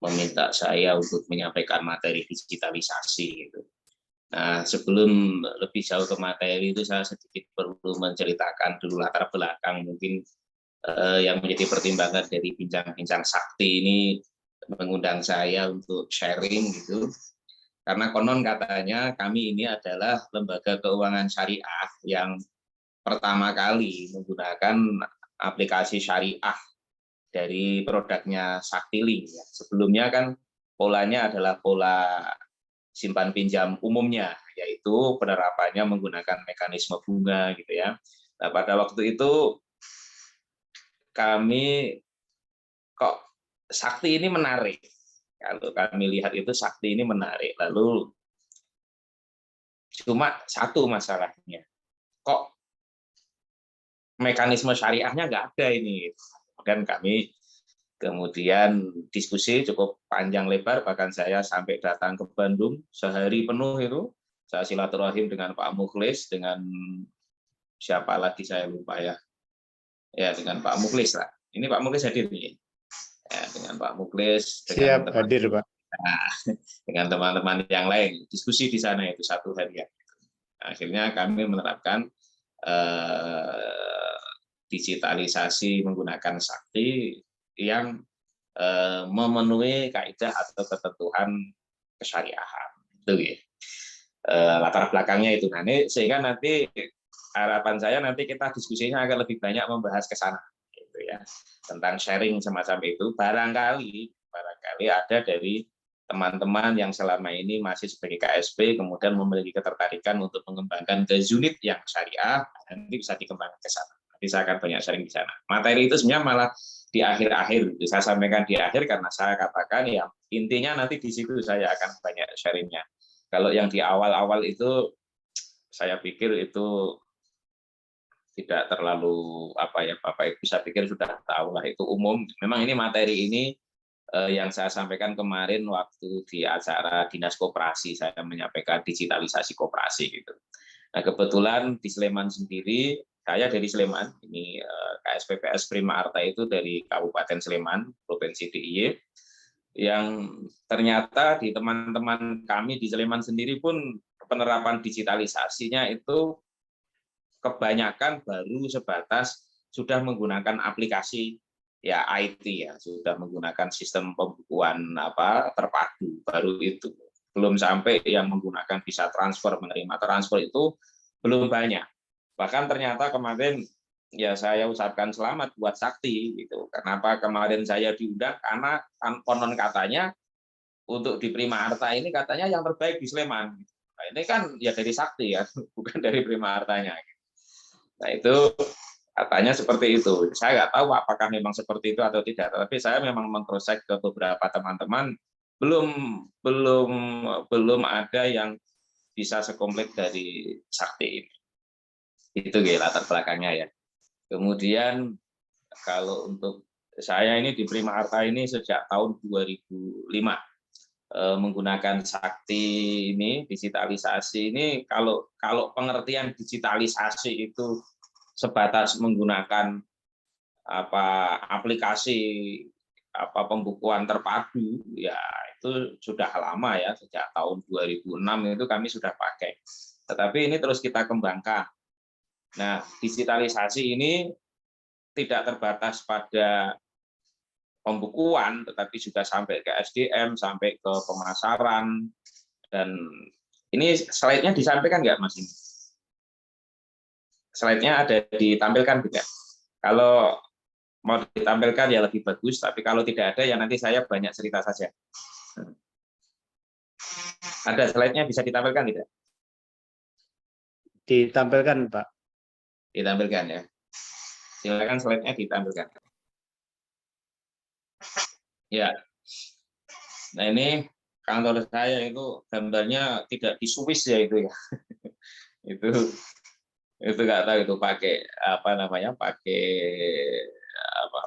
meminta saya untuk menyampaikan materi digitalisasi gitu. Nah, sebelum lebih jauh ke materi itu saya sedikit perlu menceritakan dulu latar belakang mungkin yang menjadi pertimbangan dari bincang-bincang sakti ini mengundang saya untuk sharing gitu. Karena konon katanya kami ini adalah lembaga keuangan syariah yang pertama kali menggunakan aplikasi syariah dari produknya Saktiling. Sebelumnya kan polanya adalah pola simpan pinjam umumnya, yaitu penerapannya menggunakan mekanisme bunga gitu ya. Nah, pada waktu itu kami kok Sakti ini menarik. Kalau kami lihat itu Sakti ini menarik. Lalu cuma satu masalahnya, kok mekanisme syariahnya nggak ada ini. Dan kami kemudian diskusi cukup panjang lebar, bahkan saya sampai datang ke Bandung sehari penuh itu. Saya silaturahim dengan Pak Mukhlis, dengan siapa lagi saya lupa ya. Ya, dengan Pak Mukhlis lah. Ini Pak Mukhlis hadir nih. Ya, dengan Pak Mukhlis, dengan Siap hadir, Pak. Nah, dengan teman-teman yang lain diskusi di sana itu satu harian. Akhirnya kami menerapkan digitalisasi menggunakan Sakti yang memenuhi kaidah atau ketentuan kesyariahan. Itu ya. Latar belakangnya itu. Nah, ini sehingga nanti harapan saya nanti kita diskusinya akan lebih banyak membahas ke sana gitu ya. Tentang sharing semacam itu barangkali ada dari teman-teman yang selama ini masih sebagai KSP kemudian memiliki ketertarikan untuk mengembangkan ke unit yang syariah, nanti bisa dikembangkan ke sana. Nanti saya akan banyak sharing di sana. Materi itu sebenarnya malah di akhir-akhir, saya sampaikan di akhir karena saya katakan ya intinya nanti di situ saya akan banyak sharingnya. Kalau yang di awal-awal itu saya pikir itu tidak terlalu apa ya Bapak Ibu, saya pikir sudah tahu lah itu umum. Memang ini materi ini yang saya sampaikan kemarin waktu di acara Dinas Koperasi, saya menyampaikan digitalisasi koperasi gitu. Nah, kebetulan di Sleman sendiri, saya dari Sleman, ini KSPPS Prima Arta itu dari Kabupaten Sleman, Provinsi DIY, yang ternyata di teman-teman kami di Sleman sendiri pun penerapan digitalisasinya itu kebanyakan baru sebatas sudah menggunakan aplikasi ya IT ya, sudah menggunakan sistem pembukuan terpadu baru itu. Belum sampai yang menggunakan bisa transfer, menerima transfer itu belum banyak. Bahkan ternyata kemarin ya saya ucapkan selamat buat Sakti gitu. Kenapa kemarin saya diundang? Karena konon katanya untuk di Prima Arta ini katanya yang terbaik di Sleman. Nah, ini kan ya dari Sakti ya, bukan dari Prima Artanya. Nah, itu katanya seperti itu. Saya nggak tahu apakah memang seperti itu atau tidak, tapi saya memang mengcross-check ke beberapa teman-teman, belum ada yang bisa sekomplit dari Sakti ini. Itu latar belakangnya ya. Kemudian kalau untuk saya ini di Prima Arta ini sejak tahun 2005 menggunakan Sakti ini, digitalisasi ini, kalau pengertian digitalisasi itu sebatas menggunakan aplikasi pembukuan terpadu ya itu sudah lama ya, sejak tahun 2006 itu kami sudah pakai. Tetapi ini terus kita kembangkan. Nah, digitalisasi ini tidak terbatas pada pembukuan, tetapi juga sampai ke SDM, sampai ke pemasaran. Dan ini slide-nya disampaikan nggak, Mas? Ini slide-nya ada ditampilkan tidak? Kalau mau ditampilkan ya lebih bagus, tapi kalau tidak ada ya nanti saya banyak cerita saja. Ada slide-nya bisa ditampilkan tidak? Ditampilkan, Pak. Ditampilkan ya. Silakan slide-nya ditampilkan. Ya. Nah, ini kantor saya itu gambarnya tidak di Swiss ya itu ya. itu nggak tahu itu pakai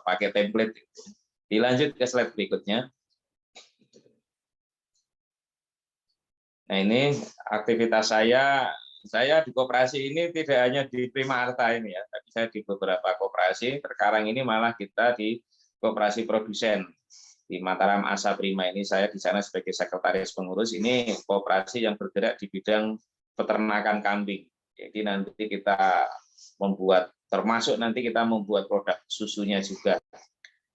pakai template. Dilanjut ke slide berikutnya. Nah, ini aktivitas saya di koperasi ini tidak hanya di Prima Arta ini ya, tapi saya di beberapa koperasi. Sekarang ini malah kita di koperasi produsen. Di Mataram Asa Prima ini saya di sana sebagai sekretaris pengurus, ini koperasi yang bergerak di bidang peternakan kambing. Jadi nanti kita membuat, termasuk nanti kita membuat produk susunya juga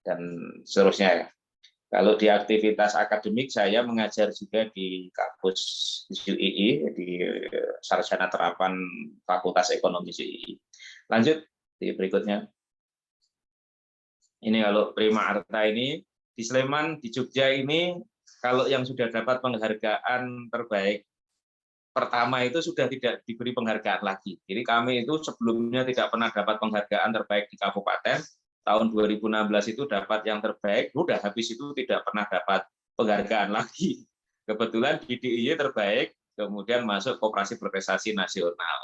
dan seterusnya ya. Kalau di aktivitas akademik saya mengajar juga di kampus UII, di Sarjana Terapan Fakultas Ekonomi UII. Lanjut di berikutnya. Ini kalau Prima Arta ini di Sleman, di Jogja ini, kalau yang sudah dapat penghargaan terbaik pertama itu sudah tidak diberi penghargaan lagi. Jadi kami itu sebelumnya tidak pernah dapat penghargaan terbaik di kabupaten. Tahun 2016 itu dapat yang terbaik, udah habis itu tidak pernah dapat penghargaan lagi. Kebetulan di DIY terbaik, kemudian masuk Koperasi Berprestasi Nasional.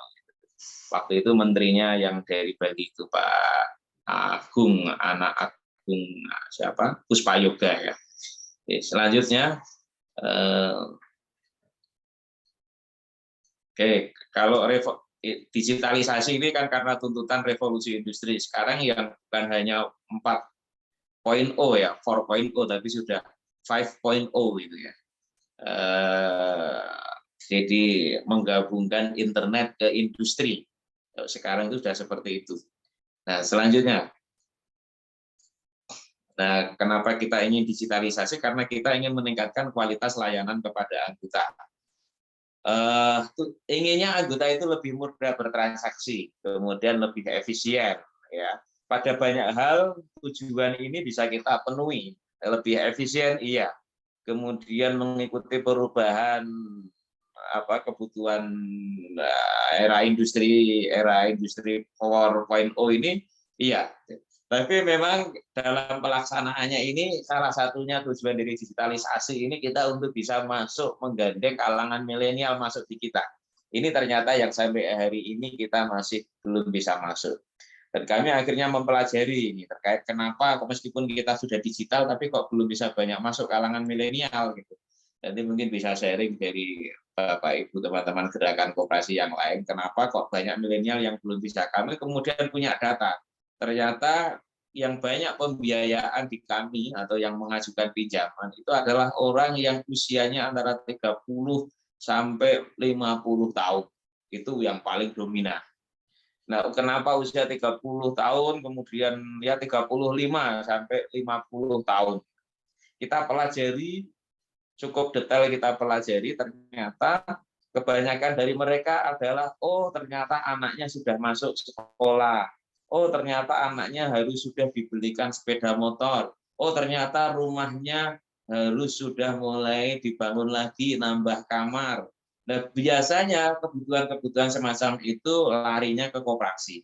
Waktu itu menterinya yang dari Bali itu Pak Agung, anak Agung siapa? Puspayoga ya. Oke, selanjutnya kalau digitalisasi ini kan karena tuntutan revolusi industri. Sekarang yang bukan hanya 4.0 ya, 4.0 tapi sudah 5.0 gitu ya. Jadi menggabungkan internet ke industri. Sekarang itu sudah seperti itu. Nah, selanjutnya. Nah, kenapa kita ingin digitalisasi? Karena kita ingin meningkatkan kualitas layanan kepada anggota. Inginnya anggota itu lebih mudah bertransaksi, kemudian lebih efisien. Ya, pada banyak hal tujuan ini bisa kita penuhi. Lebih efisien, iya. Kemudian mengikuti perubahan kebutuhan era industri 4.0 ini, iya. Tapi memang dalam pelaksanaannya ini salah satunya tujuan dari digitalisasi ini kita untuk bisa masuk menggandeng kalangan milenial masuk di kita. Ini ternyata yang sampai hari ini kita masih belum bisa masuk. Dan kami akhirnya mempelajari ini terkait kenapa meskipun kita sudah digital tapi kok belum bisa banyak masuk kalangan milenial gitu. Jadi mungkin bisa sharing dari Bapak Ibu teman-teman gerakan koperasi yang lain kenapa kok banyak milenial yang belum bisa. Kami kemudian punya data. Ternyata yang banyak pembiayaan di kami atau yang mengajukan pinjaman itu adalah orang yang usianya antara 30 sampai 50 tahun. Itu yang paling dominan. Nah, kenapa usia 30 tahun kemudian ya 35 sampai 50 tahun. Kita pelajari cukup detail kita pelajari ternyata kebanyakan dari mereka adalah ternyata anaknya sudah masuk sekolah. Ternyata anaknya harus sudah dibelikan sepeda motor. Ternyata rumahnya harus sudah mulai dibangun lagi, nambah kamar. Nah, biasanya kebutuhan-kebutuhan semacam itu larinya ke koperasi.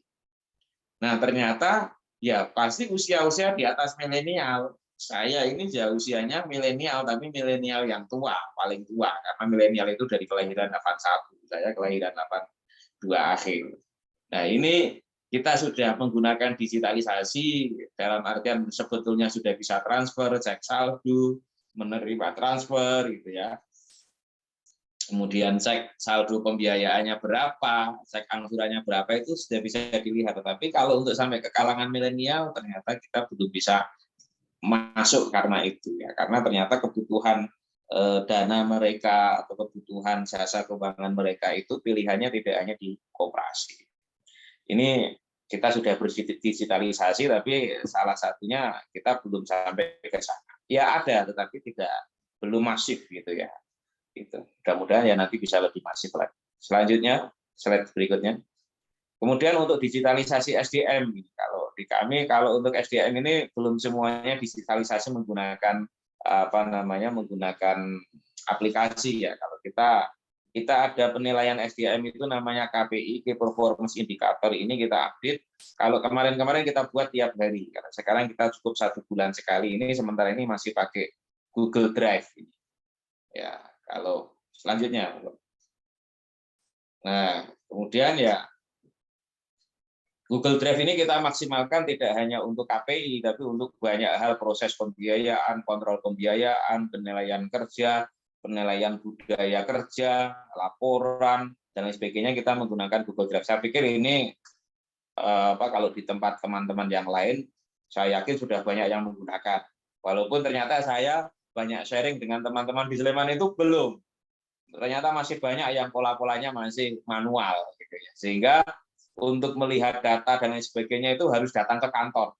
Nah, ternyata ya pasti usia-usia di atas milenial. Saya ini usianya milenial, tapi milenial yang tua, paling tua. Karena milenial itu dari kelahiran 81, saya kelahiran 82 akhir. Nah, ini kita sudah menggunakan digitalisasi dalam artian sebetulnya sudah bisa transfer, cek saldo, menerima transfer gitu ya. Kemudian cek saldo pembiayaannya berapa, cek angsurannya berapa itu sudah bisa dilihat. Tetapi kalau untuk sampai ke kalangan milenial ternyata kita belum bisa masuk karena itu ya. Karena ternyata kebutuhan dana mereka atau kebutuhan jasa keuangan mereka itu pilihannya tidak hanya di koperasi. Ini kita sudah berdigitalisasi, tapi salah satunya kita belum sampai ke sana. Ya ada, tetapi belum masif gitu ya. Gitu. Mudah-mudahan ya nanti bisa lebih masif lagi. Selanjutnya, slide berikutnya. Kemudian untuk digitalisasi SDM, kalau di kami kalau untuk SDM ini belum semuanya digitalisasi menggunakan menggunakan aplikasi ya. Kalau kita ada penilaian SDM itu namanya KPI, Key Performance Indicator, ini kita update. Kalau kemarin-kemarin kita buat tiap hari, karena sekarang kita cukup 1 bulan sekali ini, sementara ini masih pakai Google Drive. Ya, kalau selanjutnya. Nah, kemudian ya Google Drive ini kita maksimalkan tidak hanya untuk KPI, tapi untuk banyak hal, proses pembiayaan, kontrol pembiayaan, penilaian kerja, penilaian budaya kerja, laporan, dan lain sebagainya kita menggunakan Google Drive. Saya pikir ini kalau di tempat teman-teman yang lain, saya yakin sudah banyak yang menggunakan. Walaupun ternyata saya banyak sharing dengan teman-teman di Sleman itu belum. Ternyata masih banyak yang pola-polanya masih manual gitu ya. Sehingga untuk melihat data dan lain sebagainya itu harus datang ke kantor.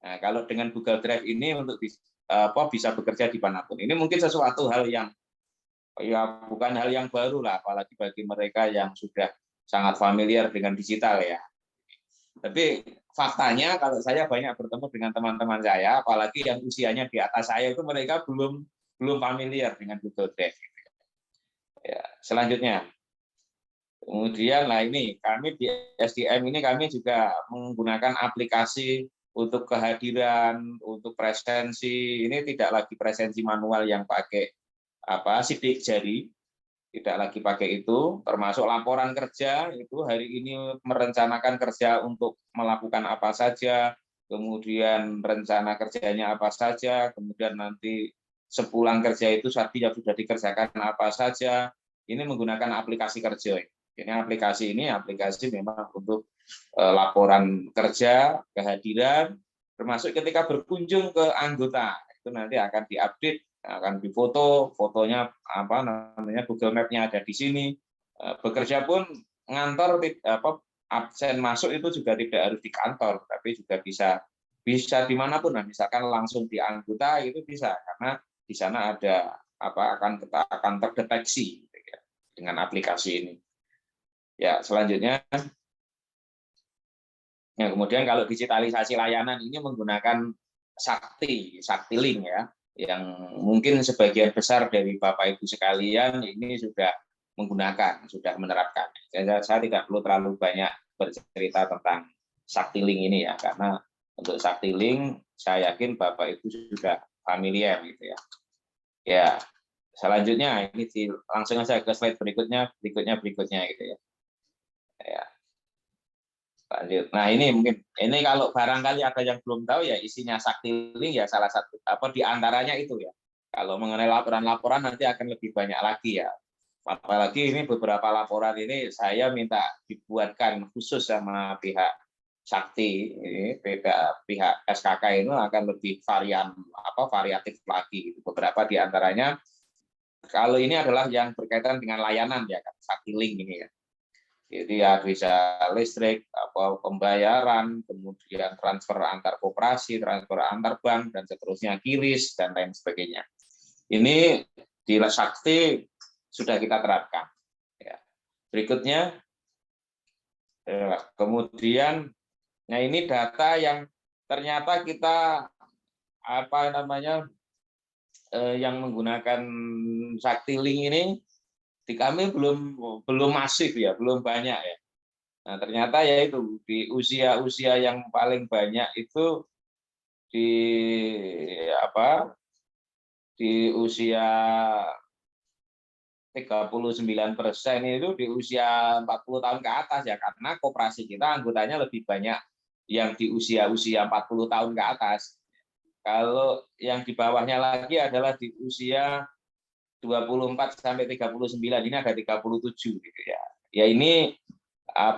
Nah, kalau dengan Google Drive ini untuk bisa bekerja di manapun. Ini mungkin sesuatu hal yang ya bukan hal yang baru lah, apalagi bagi mereka yang sudah sangat familiar dengan digital ya. Tapi faktanya kalau saya banyak bertemu dengan teman-teman saya, apalagi yang usianya di atas saya itu mereka belum familiar dengan Google Drive. Ya, selanjutnya, kemudian lah ini kami di SDM ini kami juga menggunakan aplikasi untuk kehadiran, untuk presensi. Ini tidak lagi presensi manual yang pakai sidik jari, tidak lagi pakai itu, termasuk laporan kerja, itu hari ini merencanakan kerja untuk melakukan apa saja, kemudian rencana kerjanya apa saja, kemudian nanti sepulang kerja itu artinya sudah dikerjakan apa saja, ini menggunakan aplikasi kerja. Ini aplikasi memang untuk laporan kerja, kehadiran, termasuk ketika berkunjung ke anggota, itu nanti akan diupdate, akan difoto, fotonya Google Map-nya ada di sini. Bekerja pun ngantor absen masuk itu juga tidak harus di kantor, tapi juga bisa dimanapun. Nah, misalkan langsung di anggota itu bisa, karena di sana ada akan terdeteksi gitu ya, dengan aplikasi ini. Ya, selanjutnya. Ya, kemudian kalau digitalisasi layanan ini menggunakan Saktiling ya, yang mungkin sebagian besar dari Bapak Ibu sekalian ini sudah menggunakan, sudah menerapkan. Saya tidak perlu terlalu banyak bercerita tentang Saktiling ini ya, karena untuk Saktiling saya yakin Bapak Ibu sudah familiar gitu ya. Ya, selanjutnya ini langsung saja ke slide berikutnya gitu ya. Ya. Lanjut. Nah, ini mungkin kalau barangkali ada yang belum tahu ya isinya Saktiling ya salah satu di antaranya itu ya. Kalau mengenai laporan-laporan nanti akan lebih banyak lagi ya. Apalagi ini beberapa laporan ini saya minta dibuatkan khusus sama pihak Sakti, ini pihak SKK ini akan lebih variatif lagi. Beberapa di antaranya kalau ini adalah yang berkaitan dengan layanan ya kan Saktiling ini ya. Jadi ya bisa listrik, pembayaran, kemudian transfer antar koperasi, transfer antar bank, dan seterusnya, QRIS, dan lain sebagainya. Ini di Sakti sudah kita terapkan. Ya. Berikutnya, kemudian, nah ini data yang ternyata kita yang menggunakan Saktiling ini di kami belum masif ya, belum banyak ya. Nah, ternyata ya itu di usia yang paling banyak itu di di usia 39% itu di usia 40 tahun ke atas ya, karena koperasi kita anggotanya lebih banyak yang di usia 40 tahun ke atas. Kalau yang di bawahnya lagi adalah di usia 24 sampai 39, ini ada 37 gitu ya. Ya ini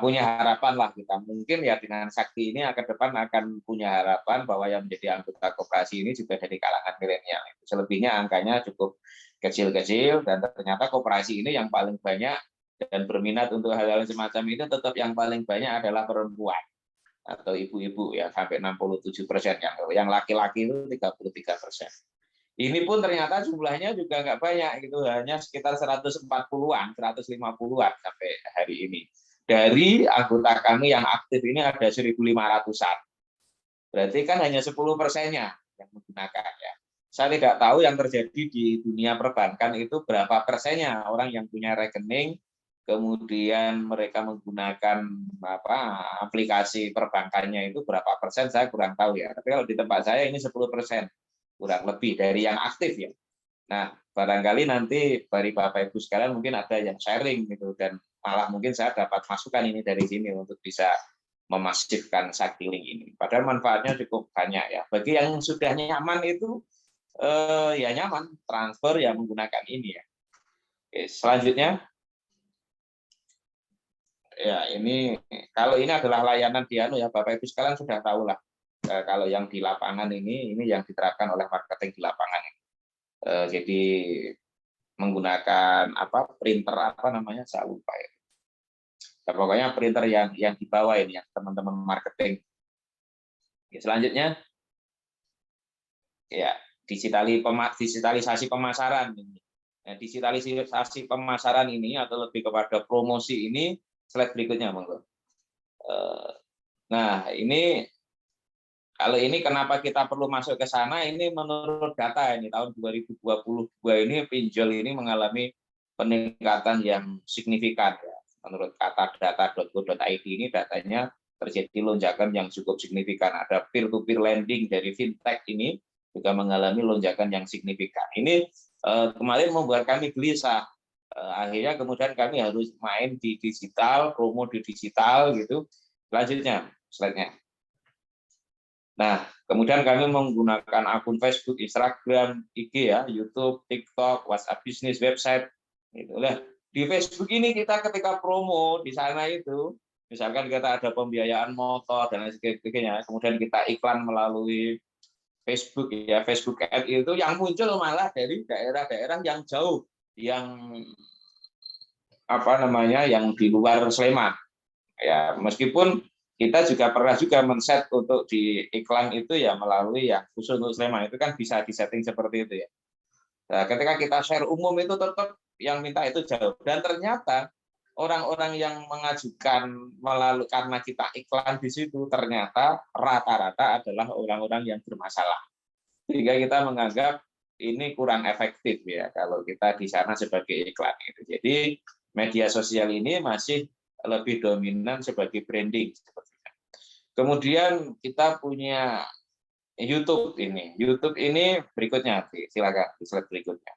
punya harapan lah kita. Mungkin ya dengan Sakti ini ke depan akan punya harapan bahwa yang menjadi anggota koperasi ini juga dari kalangan milenial. Selebihnya angkanya cukup kecil-kecil dan ternyata koperasi ini yang paling banyak dan berminat untuk hal-hal semacam itu tetap yang paling banyak adalah perempuan atau ibu-ibu ya sampai 67%, yang laki-laki itu 33%. Ini pun ternyata jumlahnya juga nggak banyak gitu, hanya sekitar 140-an, 150-an sampai hari ini. Dari anggota kami yang aktif ini ada 1.500-an. Berarti kan hanya 10%-nya yang menggunakan ya. Saya tidak tahu yang terjadi di dunia perbankan itu berapa persennya orang yang punya rekening, kemudian mereka menggunakan aplikasi perbankannya itu berapa persen, saya kurang tahu ya. Tapi kalau di tempat saya ini 10%, kurang lebih dari yang aktif ya. Nah, barangkali nanti dari Bapak Ibu sekalian mungkin ada yang sharing gitu, dan malah mungkin saya dapat masukan ini dari sini untuk bisa memasifkan Saktiling ini. Padahal manfaatnya cukup banyak ya. Bagi yang sudah nyaman itu ya nyaman transfer ya menggunakan ini ya. Oke, selanjutnya ya ini kalau ini adalah layanan ya Bapak Ibu sekalian sudah tahu lah Kalau yang di lapangan ini yang diterapkan oleh marketing di lapangan. Jadi menggunakan printer namanya, saya lupa ya. Nah, pokoknya printer yang dibawa ini yang teman-teman marketing. Selanjutnya ya digitalisasi pemasaran ini. Nah, digitalisasi pemasaran ini atau lebih kepada promosi ini, slide berikutnya monggo. Nah, kalau ini kenapa kita perlu masuk ke sana, ini menurut data ini tahun 2022 ini pinjol ini mengalami peningkatan yang signifikan ya. Menurut data.go.id ini datanya terjadi lonjakan yang cukup signifikan. Ada peer-to-peer lending dari fintech ini juga mengalami lonjakan yang signifikan. Ini kemarin membuat kami gelisah. Akhirnya kemudian kami harus main di digital, promo di digital gitu. Selanjutnya, slide-nya. Nah, kemudian kami menggunakan akun Facebook, Instagram, IG ya, YouTube, TikTok, WhatsApp Business, website. Gitu. Nah, di Facebook ini kita ketika promo di sana itu, misalkan kita ada pembiayaan motor dan lain sebagainya, kemudian kita iklan melalui Facebook ya, Facebook Ad itu yang muncul malah dari daerah-daerah yang jauh, yang yang di luar Sleman. Ya, meskipun kita juga pernah men-set untuk di iklan itu ya melalui yang khusus untuk Sleman, itu kan bisa disetting seperti itu ya. Nah, ketika kita share umum itu tetap yang minta itu jauh, dan ternyata orang-orang yang mengajukan melalui karena kita iklan di situ ternyata rata-rata adalah orang-orang yang bermasalah, sehingga kita menganggap ini kurang efektif ya kalau kita di sana sebagai iklan itu. Jadi media sosial ini masih lebih dominan sebagai branding. Kemudian kita punya YouTube ini. YouTube ini berikutnya, silakan slide berikutnya.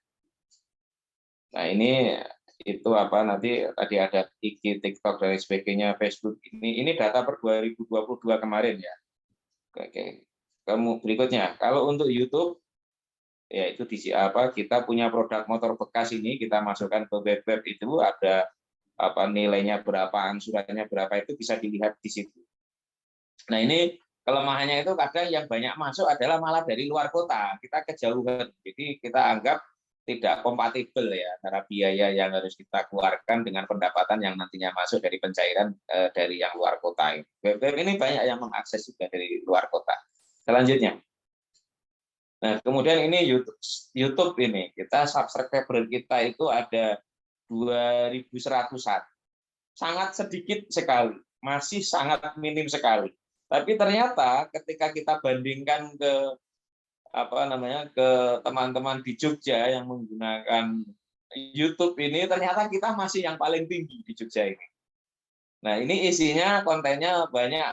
Nah ini itu nanti tadi ada IG, TikTok dan sebagainya, Facebook ini data per 2022 kemarin ya. Oke. Berikutnya, kalau untuk YouTube ya itu kita punya produk motor bekas ini kita masukkan ke web itu ada nilainya berapa, angsurannya berapa, itu bisa dilihat di situ. Nah ini kelemahannya itu kadang yang banyak masuk adalah malah dari luar kota, kita kejauhan, jadi kita anggap tidak kompatibel ya antara biaya yang harus kita keluarkan dengan pendapatan yang nantinya masuk dari pencairan dari yang luar kota. Web ini banyak yang mengakses juga dari luar kota. Selanjutnya, nah kemudian ini YouTube ini kita subscriber kita itu ada 2.100-an, sangat sedikit sekali, masih sangat minim sekali. Tapi ternyata ketika kita bandingkan ke ke teman-teman di Jogja yang menggunakan YouTube ini, ternyata kita masih yang paling tinggi di Jogja ini. Nah, ini isinya kontennya banyak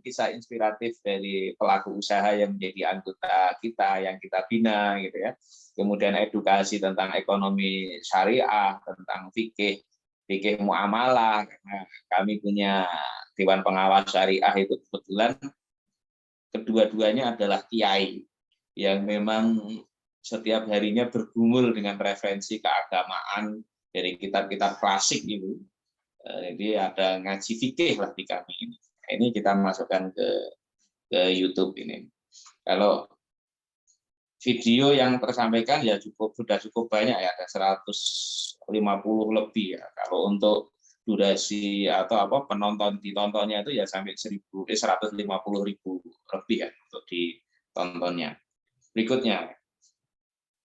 kisah inspiratif dari pelaku usaha yang menjadi anggota kita yang kita bina gitu ya. Kemudian edukasi tentang ekonomi syariah, tentang fikih muamalah, karena kami punya Dewan Pengawas Syariah itu kebetulan kedua-duanya adalah kiai yang memang setiap harinya bergumul dengan referensi keagamaan dari kitab-kitab klasik itu. Jadi ada ngaji fikih lah di kami ini. Ini kita masukkan ke YouTube ini. Kalau video yang tersampaikan ya sudah cukup banyak ya, ada 150 lebih ya. Kalau untuk durasi atau penonton ditontonnya itu ya sampai 150.000 lebih ya untuk ditontonnya. Berikutnya.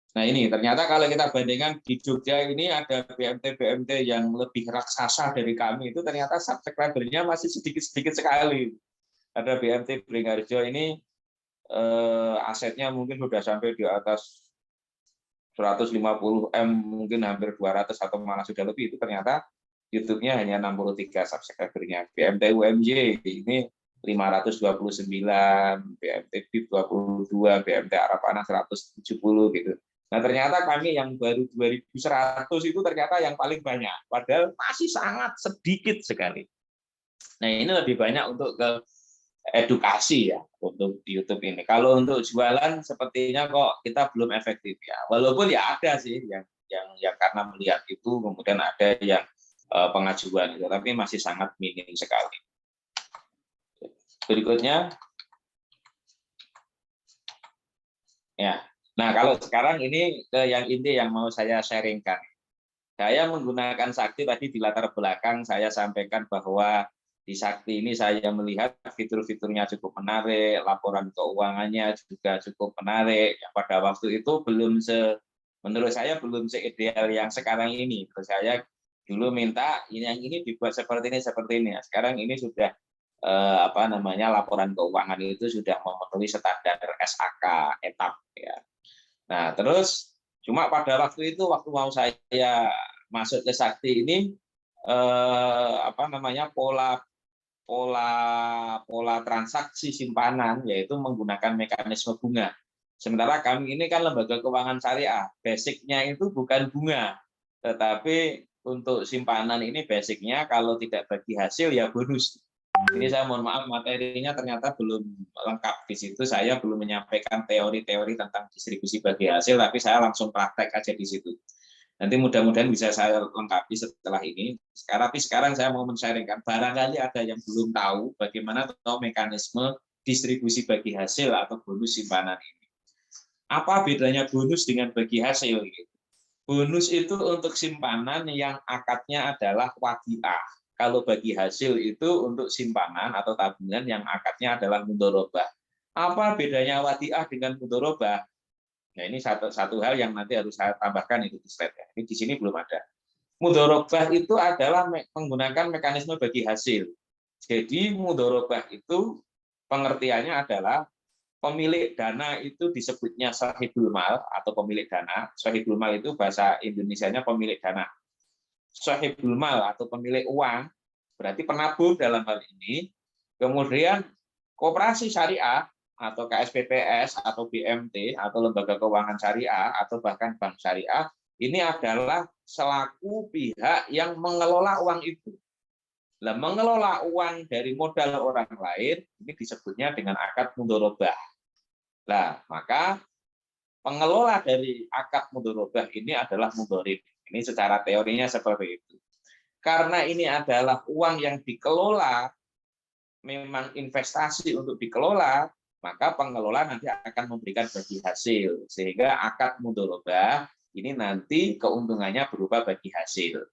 Nah ini ternyata kalau kita bandingkan di Jogja ini ada BMT yang lebih raksasa dari kami, itu ternyata subscribernya masih sedikit-sedikit sekali. Ada BMT Beringharjo ini asetnya mungkin sudah sampai di atas 150 M, mungkin hampir 200 atau malah sudah lebih, itu ternyata YouTube-nya hanya 63 subscribernya. BMT UMY ini 529, BMT BIP 22, BMT Arapana 170 gitu. Nah ternyata kami yang baru 2.100 itu ternyata yang paling banyak, padahal masih sangat sedikit sekali. Nah ini lebih banyak untuk ke edukasi ya untuk di YouTube ini. Kalau untuk jualan sepertinya kok kita belum efektif ya. Walaupun ya ada sih yang karena melihat itu kemudian ada yang pengajuan itu, tapi masih sangat minim sekali. Berikutnya, Ya. Nah, kalau sekarang ini ke yang inti yang mau saya sharingkan. Saya menggunakan sakti tadi di latar belakang saya sampaikan bahwa di sakti ini saya melihat fitur-fiturnya cukup menarik, laporan keuangannya juga cukup menarik. Ya, pada waktu itu menurut saya belum seideal yang sekarang ini. Terus saya dulu minta yang ini dibuat seperti ini. Sekarang ini sudah laporan keuangan itu sudah memenuhi standar SAK etap ya. Nah, terus cuma pada waktu itu waktu mau saya masuk ke sakti ini pola pola pola transaksi simpanan yaitu menggunakan mekanisme bunga. Sementara kami ini kan lembaga keuangan syariah, basicnya itu bukan bunga, tetapi untuk simpanan ini basicnya kalau tidak bagi hasil ya bonus. Ini saya mohon maaf materinya ternyata belum lengkap di situ. Saya belum menyampaikan teori-teori tentang distribusi bagi hasil, tapi saya langsung praktek aja di situ. Nanti mudah-mudahan bisa saya lengkapi setelah ini. Tapi sekarang saya mau men-sharingkan, barangkali ada yang belum tahu bagaimana mekanisme distribusi bagi hasil atau bonus simpanan ini. Apa bedanya bonus dengan bagi hasil? Bonus itu untuk simpanan yang akadnya adalah wadiah. Kalau bagi hasil itu untuk simpanan atau tabungan yang akadnya adalah mudharabah. Apa bedanya wadiah dengan mudharabah? Nah, ini satu hal yang nanti harus saya tambahkan itu di slide ya. Ini di sini belum ada. Mudharabah itu adalah menggunakan mekanisme bagi hasil. Jadi mudharabah itu pengertiannya adalah pemilik dana itu disebutnya sahibul mal atau pemilik dana. Sahibul mal itu bahasa Indonesianya pemilik dana. Sahibul mal atau pemilik uang berarti penabung dalam hal ini. Kemudian koperasi syariah atau KSPPS atau BMT atau lembaga keuangan syariah atau bahkan bank syariah ini adalah selaku pihak yang mengelola uang itu. Nah, mengelola uang dari modal orang lain ini disebutnya dengan akad mudharabah. Nah, maka pengelola dari akad mudharabah ini adalah mudharib. Ini secara teorinya seperti itu. Karena ini adalah uang yang dikelola, memang investasi untuk dikelola, maka pengelola nanti akan memberikan bagi hasil. Sehingga akad mudharabah ini nanti keuntungannya berupa bagi hasil.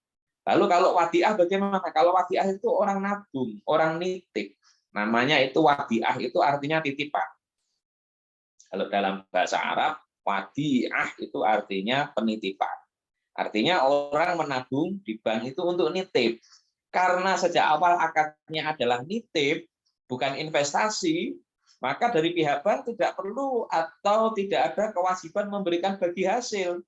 Lalu kalau wadiah bagaimana? Kalau wadiah itu orang nabung, orang nitip. Namanya itu wadiah, itu artinya titipan. Kalau dalam bahasa Arab, wadiah itu artinya penitipan. Artinya orang menabung di bank itu untuk nitip. Karena sejak awal akadnya adalah nitip, bukan investasi, maka dari pihak bank tidak perlu atau tidak ada kewajiban memberikan bagi hasil.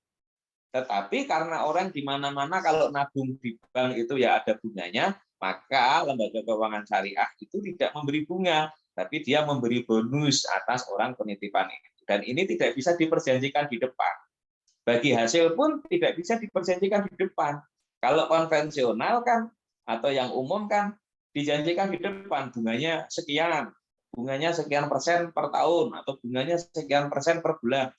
Tetapi karena orang di mana-mana kalau nabung di bank itu ya ada bunganya, maka lembaga keuangan syariah itu tidak memberi bunga, tapi dia memberi bonus atas orang penitipan itu. Dan ini tidak bisa diperjanjikan di depan. Bagi hasil pun tidak bisa diperjanjikan di depan. Kalau konvensional kan atau yang umum kan dijanjikan di depan bunganya sekian persen per tahun atau bunganya sekian persen per bulan.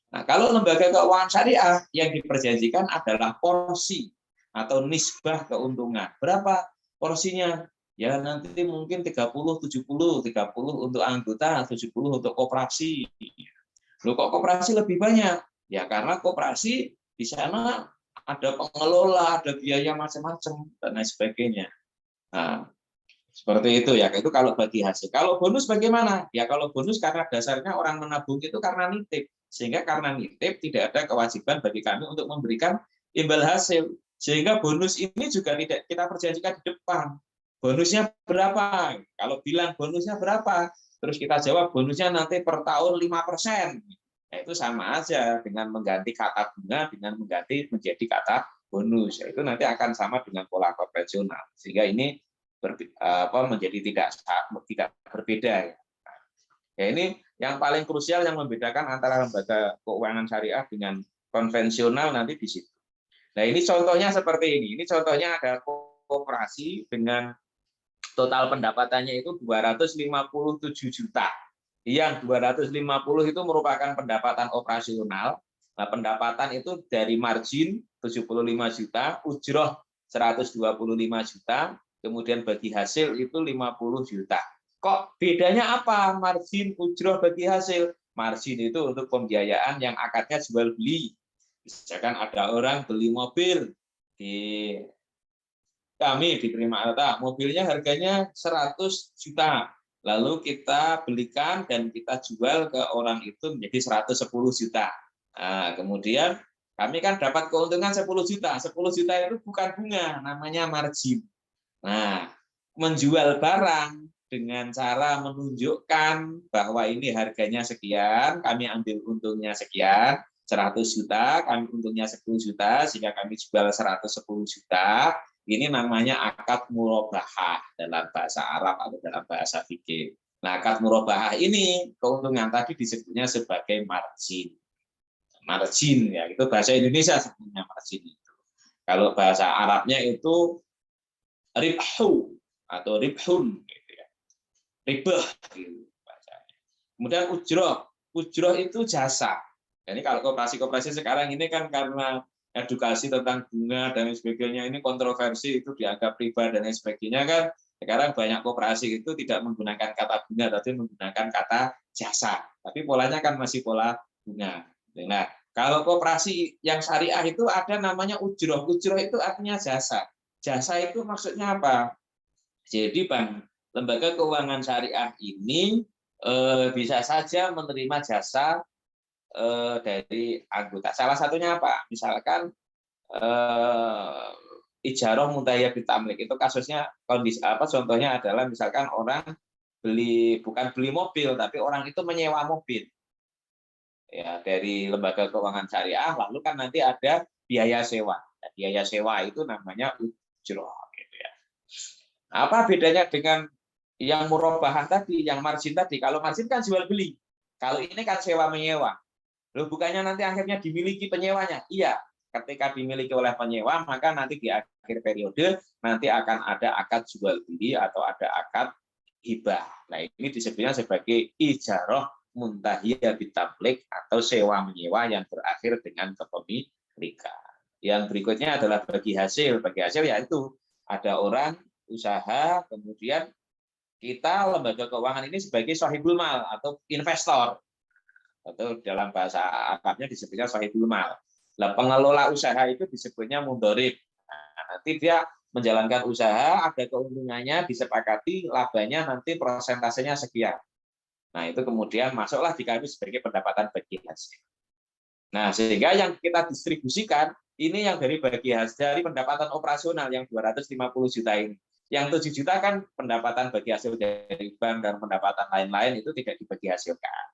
Nah, kalau lembaga keuangan syariah yang diperjanjikan adalah porsi atau nisbah keuntungan. Berapa porsinya? Ya nanti mungkin 30-70, 30 untuk anggota, 70 untuk koperasi. Loh kok koperasi lebih banyak? Ya karena koperasi di sana ada pengelola, ada biaya macam-macam dan lain sebagainya. Nah, seperti itu ya. Itu kalau bagi hasil. Kalau bonus bagaimana? Ya kalau bonus karena dasarnya orang menabung itu karena nitip. Sehingga karena nitip tidak ada kewajiban bagi kami untuk memberikan imbal hasil. Sehingga bonus ini juga tidak kita perjanjikan di depan. Bonusnya berapa? Kalau bilang bonusnya berapa? Terus kita jawab bonusnya nanti per tahun 5%. Nah, itu sama aja dengan mengganti kata bunga dengan mengganti menjadi kata bonus. Itu nanti akan sama dengan pola konvensional. Sehingga ini menjadi tidak berbeda ya. Ya ini yang paling krusial yang membedakan antara lembaga keuangan syariah dengan konvensional nanti di situ. Nah ini contohnya seperti ini. Ini contohnya ada koperasi dengan total pendapatannya itu 257 juta. Yang 250 itu merupakan pendapatan operasional. Nah, pendapatan itu dari margin 75 juta, ujroh 125 juta, kemudian bagi hasil itu 50 juta. Kok bedanya apa margin ujroh bagi hasil? margin itu untuk pembiayaan yang akadnya jual beli. Misalkan ada orang beli mobil di kami di Prima Arta, mobilnya harganya 100 juta. Lalu kita belikan dan kita jual ke orang itu menjadi 110 juta. Nah, kemudian kami kan dapat keuntungan 10 juta. 10 juta itu bukan bunga, namanya margin. Nah, menjual barang dengan cara menunjukkan bahwa ini harganya sekian, kami ambil untungnya sekian, 100 juta, kami untungnya 10 juta, sehingga kami jual 110 juta. Ini namanya akad murabahah dalam bahasa Arab atau dalam bahasa fikih. Nah, akad murabahah ini keuntungan tadi disebutnya sebagai margin. Margin ya, itu bahasa Indonesia sebutnya margin itu. Kalau bahasa Arabnya itu ribhu atau ribhun gitu ya. Ribah gitu bahasanya. Kemudian ujroh. Ujroh itu jasa. Jadi kalau koperasi-koperasi sekarang ini kan karena edukasi tentang bunga dan sebagainya ini kontroversi, itu dianggap riba dan lain sebagainya kan. Sekarang banyak koperasi itu tidak menggunakan kata bunga tapi menggunakan kata jasa. Tapi polanya kan masih pola bunga. Nah, kalau koperasi yang syariah itu ada namanya ujroh. Ujroh itu artinya jasa. Jasa itu maksudnya apa? Jadi lembaga keuangan syariah ini bisa saja menerima jasa dari anggota. Salah satunya apa? Misalkan ijarah muntahiyah bitamlik itu kasusnya kondisi apa? Contohnya adalah misalkan orang bukan beli mobil tapi orang itu menyewa mobil ya dari lembaga keuangan syariah, lalu kan nanti ada biaya sewa. Nah, biaya sewa itu namanya ujroh gitu ya. Apa bedanya dengan yang murabahan tadi, yang margin tadi? Kalau margin kan jual beli. Kalau ini kan sewa menyewa. Loh, bukannya nanti akhirnya dimiliki penyewanya? Iya, ketika dimiliki oleh penyewa, maka nanti di akhir periode nanti akan ada akad jual beli atau ada akad hibah. Nah, ini disebutnya sebagai ijarah muntahiyah bitamlik atau sewa menyewa yang berakhir dengan kepemilikan. Yang berikutnya adalah bagi hasil. Bagi hasil yaitu ada orang usaha, kemudian kita lembaga keuangan ini sebagai sahibul mal atau investor, atau dalam bahasa Arabnya disebutnya sahibul mal. Nah, pengelola usaha itu disebutnya mudharib. Nah, nanti dia menjalankan usaha, ada keuntungannya, disepakati labanya nanti persentasenya sekian. Nah, itu kemudian masuklah di kami sebagai pendapatan bagi hasil. Nah, sehingga yang kita distribusikan ini yang dari bagi hasil dari pendapatan operasional yang 250 juta ini. Yang 7 juta kan pendapatan bagi hasil dari bank dan pendapatan lain-lain itu tidak dibagi hasilkan.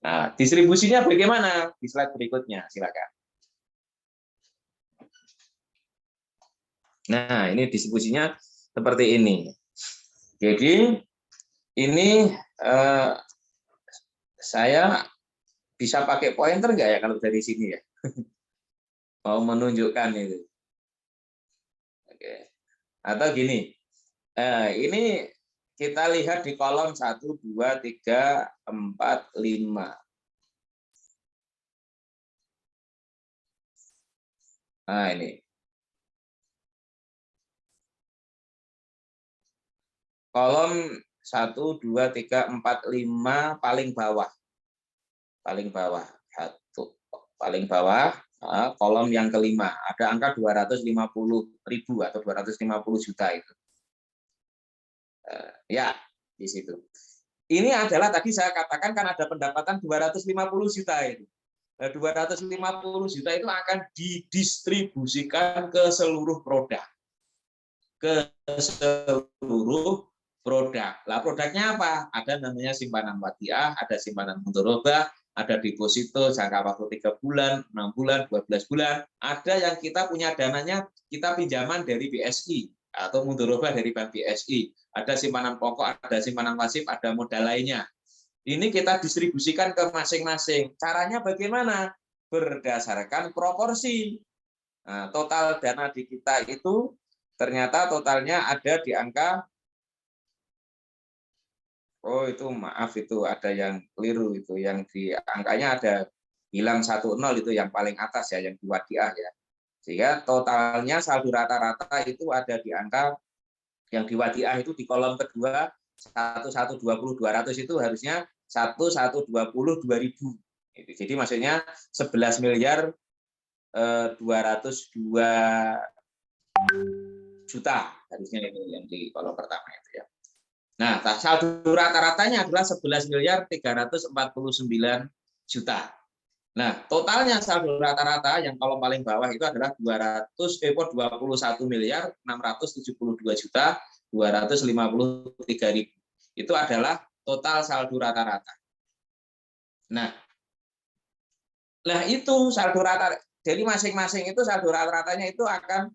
Nah, distribusinya bagaimana? Di slide berikutnya, silakan. Nah, ini distribusinya seperti ini. Jadi, ini saya bisa pakai pointer nggak ya kalau dari sini ya? Mau menunjukkan itu. Oke. Atau gini, ini kita lihat di kolom 1, 2, 3, 4, 5. Nah, ini. Kolom 1, 2, 3, 4, 5 paling bawah. Paling bawah. Paling bawah, kolom yang kelima. Ada angka 250.000 atau 250 juta itu. Ya, di situ. Ini adalah tadi saya katakan kan ada pendapatan 250 juta itu. Nah, 250 juta itu akan didistribusikan ke seluruh produk. Ke seluruh produk. Lah produknya apa? Ada namanya simpanan wadiah, ada simpanan mudharabah, ada deposito jangka waktu 3 bulan, 6 bulan, 12 bulan. Ada yang kita punya dananya, kita pinjaman dari BSI atau mudharabah dari Bank BSI. Ada simpanan pokok, ada simpanan pasif, ada modal lainnya. Ini kita distribusikan ke masing-masing. Caranya bagaimana? Berdasarkan proporsi. Nah, total dana di kita itu ternyata totalnya ada di angka, oh itu maaf itu ada yang keliru itu, yang di angkanya ada hilang 10 itu yang paling atas ya, yang di wadiah ya. Sehingga totalnya saldo rata-rata itu ada di angka yang di wadiah itu di kolom kedua 1120 200 itu harusnya 11.120.000. Jadi maksudnya 11 miliar 202 juta harusnya itu yang di kolom pertama itu ya. Nah, saldo rata-ratanya adalah 11 miliar 349 juta. Nah, totalnya saldo rata-rata yang kolom paling bawah itu adalah 21 miliar 672 juta 253.000. Itu adalah total saldo rata-rata. Nah, itu saldo rata. Jadi masing-masing itu saldo rata-ratanya itu akan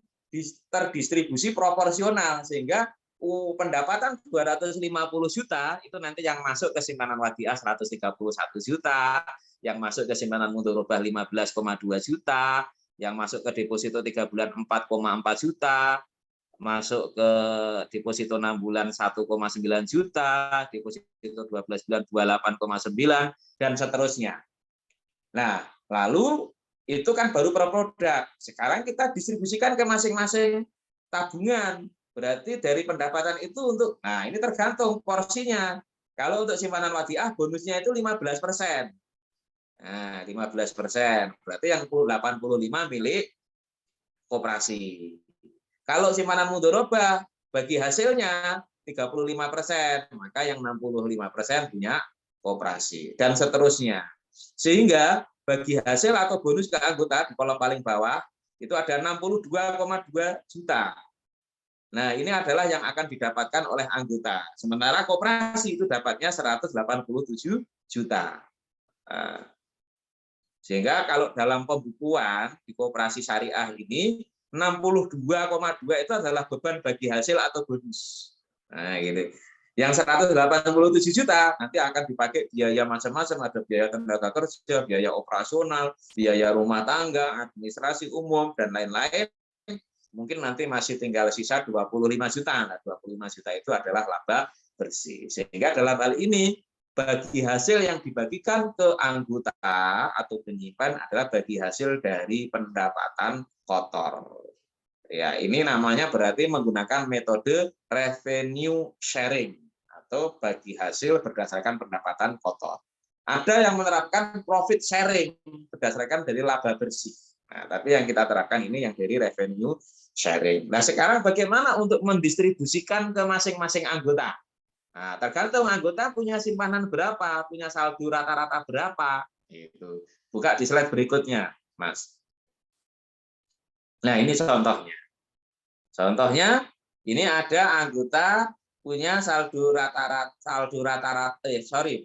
terdistribusi proporsional sehingga pendapatan 250 juta itu nanti yang masuk ke simpanan wadiah 131 juta, yang masuk ke simpanan mudharabah 15,2 juta, yang masuk ke deposito 3 bulan 4,4 juta, masuk ke deposito 6 bulan 1,9 juta, deposito 12 bulan 28,9 dan seterusnya. Nah, lalu itu kan baru per produk. Sekarang kita distribusikan ke masing-masing tabungan. Berarti dari pendapatan itu untuk, nah ini tergantung porsinya. Kalau untuk simpanan wadiah bonusnya itu 15%. Nah, 15%. Berarti yang 85 milik koperasi. Kalau simpanan mudharabah bagi hasilnya 35%, maka yang 65% punya koperasi dan seterusnya. Sehingga bagi hasil atau bonus ke anggota di kolom paling bawah itu ada 62,2 juta. Nah, ini adalah yang akan didapatkan oleh anggota. Sementara koperasi itu dapatnya 187 juta. Sehingga kalau dalam pembukuan di koperasi syariah ini 62,2 itu adalah beban bagi hasil atau bonus. Nah, gitu. Yang 187 juta nanti akan dipakai biaya macam-macam, ada biaya tenaga kerja, biaya operasional, biaya rumah tangga, administrasi umum, dan lain-lain. Mungkin nanti masih tinggal sisa 25 juta. Nah, 25 juta itu adalah laba bersih. Sehingga dalam hal ini, bagi hasil yang dibagikan ke anggota atau penyimpan adalah bagi hasil dari pendapatan kotor. Ya, ini namanya berarti menggunakan metode revenue sharing atau bagi hasil berdasarkan pendapatan kotor. Ada yang menerapkan profit sharing berdasarkan dari laba bersih. Nah, tapi yang kita terapkan ini yang dari revenue sharing. Nah, sekarang bagaimana untuk mendistribusikan ke masing-masing anggota? Nah, tergantung anggota punya simpanan berapa, punya saldo rata-rata berapa. Itu. Buka di slide berikutnya, Mas. Nah, ini contohnya. Contohnya, ini ada anggota punya saldo rata-rata,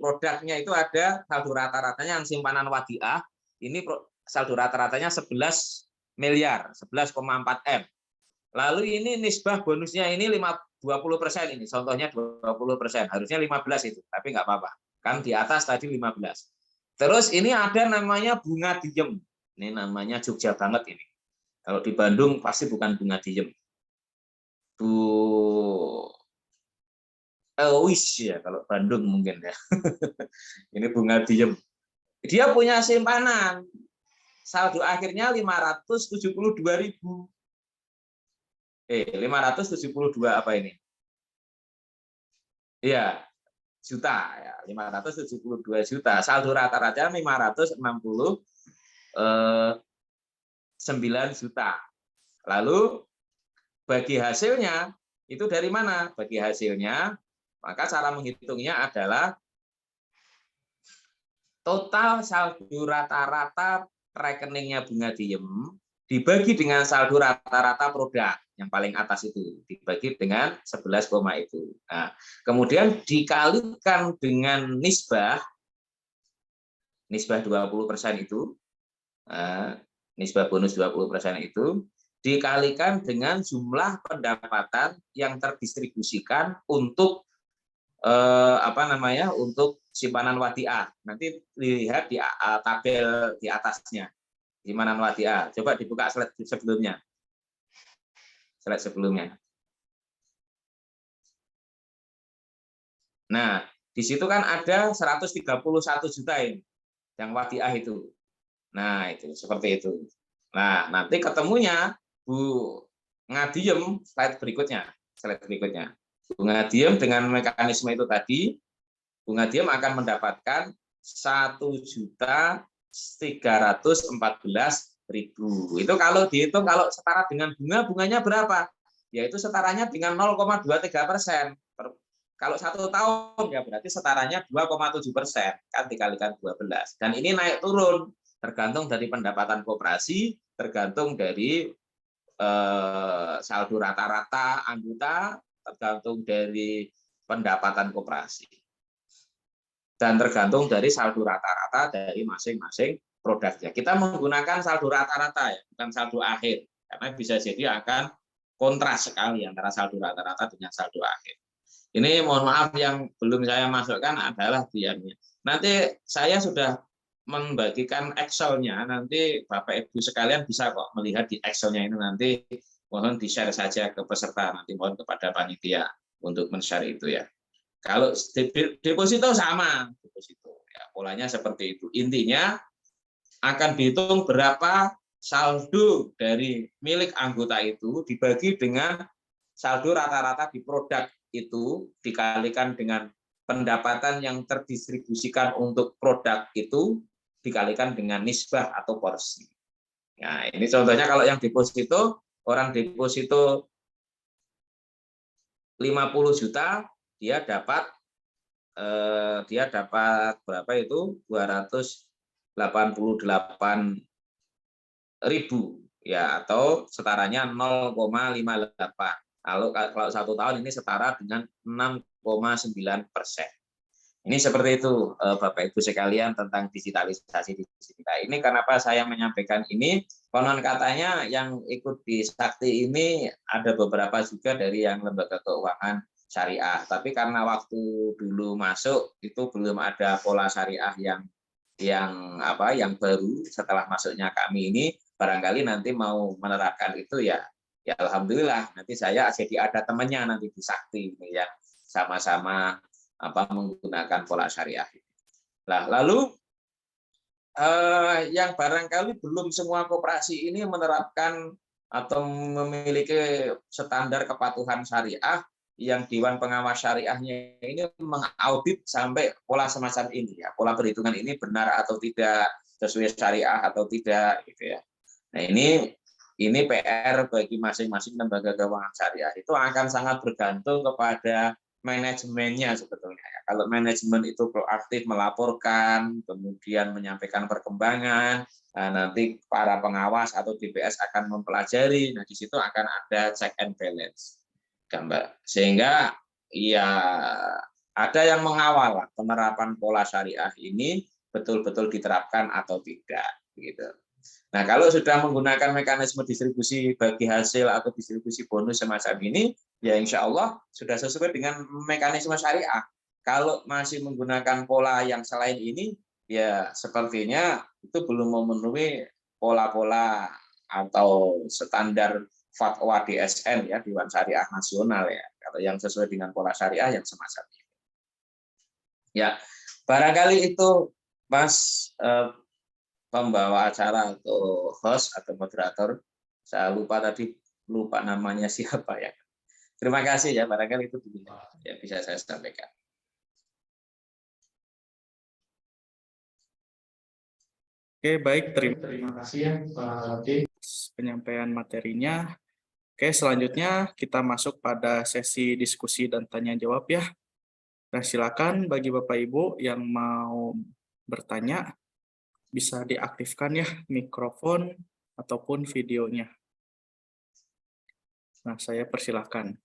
produknya itu ada saldo rata-ratanya yang simpanan wadiah, ini saldo rata-ratanya 11 miliar, 11,4 M. Lalu ini nisbah bonusnya ini 20% ini, contohnya 20%, harusnya 15 itu, tapi nggak apa-apa. Kan di atas tadi 15. Terus ini ada namanya bunga diem. Ini namanya Jogja banget ini. Kalau di Bandung pasti bukan bunga diem. Wis ya, kalau Bandung mungkin ya. Ini bunga diem. Dia punya simpanan. Saldo akhirnya 572.000. 572 apa ini? Iya, juta ya, 572 juta. Saldo rata-rata 569 juta. Lalu bagi hasilnya itu dari mana? Bagi hasilnya, maka cara menghitungnya adalah total saldo rata-rata rekeningnya bunga diem dibagi dengan saldo rata-rata produk yang paling atas itu dibagi dengan 11, itu. Nah, kemudian dikalikan dengan nisbah 20% itu, nisbah bonus 20% itu dikalikan dengan jumlah pendapatan yang terdistribusikan untuk untuk simpanan wadiah. Nanti lihat di tabel di atasnya simpanan wadiah. Coba dibuka slide sebelumnya. Slide sebelumnya. Nah, di situ kan ada 131 juta ini yang wadiah itu. Nah, itu seperti itu. Nah, nanti ketemunya bunga diem slide berikutnya. Bunga diem dengan mekanisme itu tadi, Bunga Diem akan mendapatkan 1.314.000. Itu kalau dihitung, kalau setara dengan bunganya berapa? Yaitu setaranya dengan 0,23%. Kalau 1 tahun ya berarti setaranya 2,7%, kan dikalikan 12. Dan ini naik turun tergantung dari pendapatan koperasi, tergantung dari saldo rata-rata anggota, tergantung dari pendapatan koperasi, dan tergantung dari saldo rata-rata dari masing-masing produknya. Kita menggunakan saldo rata-rata ya, bukan saldo akhir, karena bisa jadi akan kontras sekali antara saldo rata-rata dengan saldo akhir. Ini mohon maaf yang belum saya masukkan adalah diamnya. Nanti saya sudah membagikan Excel-nya, nanti Bapak Ibu sekalian bisa kok melihat di Excel-nya ini, nanti mohon di-share saja ke peserta, nanti mohon kepada panitia untuk men-share itu ya. Kalau deposito sama, deposito ya, polanya seperti itu. Intinya akan dihitung berapa saldo dari milik anggota itu dibagi dengan saldo rata-rata di produk itu dikalikan dengan pendapatan yang terdistribusikan untuk produk itu dikalikan dengan nisbah atau porsi. Nah, ini contohnya kalau yang deposito, orang deposito 50 juta, dia dapat berapa itu? 288.000 ya, atau setaranya 0,58. Kalau 1 tahun ini setara dengan 6,9%. Ini seperti itu Bapak Ibu sekalian tentang digitalisasi di kita. Ini kenapa saya menyampaikan ini, konon katanya yang ikut di Sakti ini ada beberapa juga dari yang lembaga keuangan syariah. Tapi karena waktu dulu masuk itu belum ada pola syariah yang baru. Setelah masuknya kami ini, barangkali nanti mau menerapkan itu ya alhamdulillah, nanti saya jadi ada temannya nanti di Sakti ini yang sama-sama menggunakan pola syariah. Nah, lalu yang barangkali belum semua koperasi ini menerapkan atau memiliki standar kepatuhan syariah, yang Dewan Pengawas Syariahnya ini mengaudit sampai pola semacam ini ya, pola perhitungan ini benar atau tidak, sesuai syariah atau tidak gitu ya. Nah, ini PR bagi masing-masing lembaga keuangan syariah. Itu akan sangat bergantung kepada manajemennya sebetulnya. Kalau manajemen itu proaktif melaporkan, kemudian menyampaikan perkembangan, nanti para pengawas atau DPS akan mempelajari. Nah, di situ akan ada check and balance, Mbak. Sehingga ya ada yang mengawal penerapan pola syariah ini betul-betul diterapkan atau tidak, gitu. Nah, kalau sudah menggunakan mekanisme distribusi bagi hasil atau distribusi bonus semacam ini, ya insya Allah sudah sesuai dengan mekanisme syariah. Kalau masih menggunakan pola yang selain ini, ya sepertinya itu belum memenuhi pola-pola atau standar fatwa DSN ya, Dewan Syariah Nasional ya, atau yang sesuai dengan pola syariah yang semacam ini. Ya, barangkali itu Mas pembawa acara atau host atau moderator, saya lupa namanya siapa ya. Terima kasih ya, barangkali itu ya bisa saya sampaikan. Oke, baik, terima kasih ya Pak Latif penyampaian materinya. Oke, selanjutnya kita masuk pada sesi diskusi dan tanya jawab ya. Nah, silakan bagi Bapak Ibu yang mau bertanya bisa diaktifkan ya mikrofon ataupun videonya. Nah, saya persilahkan.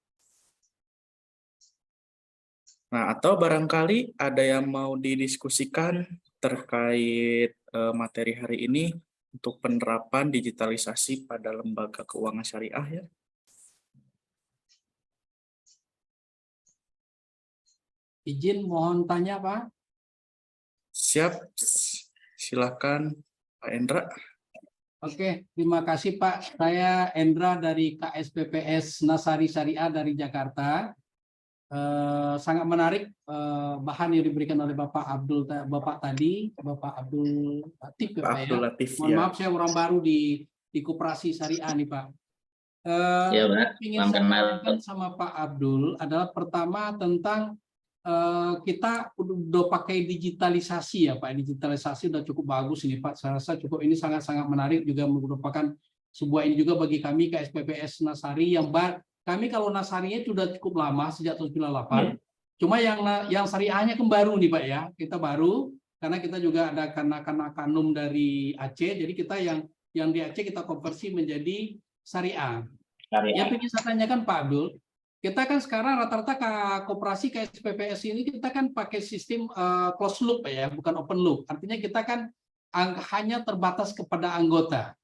Nah, atau barangkali ada yang mau didiskusikan terkait materi hari ini untuk penerapan digitalisasi pada lembaga keuangan syariah ya. Izin mohon tanya Pak. Siap, silakan Pak Endra. Oke, terima kasih Pak. Saya Endra dari KSPPS Nasari Syariah dari Jakarta. Sangat menarik bahan yang diberikan oleh Bapak Abdul Latif ya, Pak ya. Mohon maaf saya orang baru di Koperasi Syariah nih Pak. Ya, Pak. Ingin saya tanyakan sama Pak Abdul adalah pertama tentang kita udah pakai digitalisasi ya Pak. Digitalisasi udah cukup bagus ini Pak. Saya rasa cukup ini sangat-sangat menarik, juga merupakan sebuah ini juga bagi kami KSPPS Nasari yang kami kalau Nasarinya itu udah cukup lama sejak tahun 98. Cuma yang syariahnya kan baru nih Pak ya. Kita baru karena kita juga ada kanak-kanum dari Aceh. Jadi kita yang di Aceh kita konversi menjadi syariah. Yang ingin saya tanyakan Pak Abdul, kita kan sekarang rata-rata koperasi KSPPS ini kita kan pakai sistem closed loop ya, bukan open loop. Artinya kita kan hanya terbatas kepada anggota.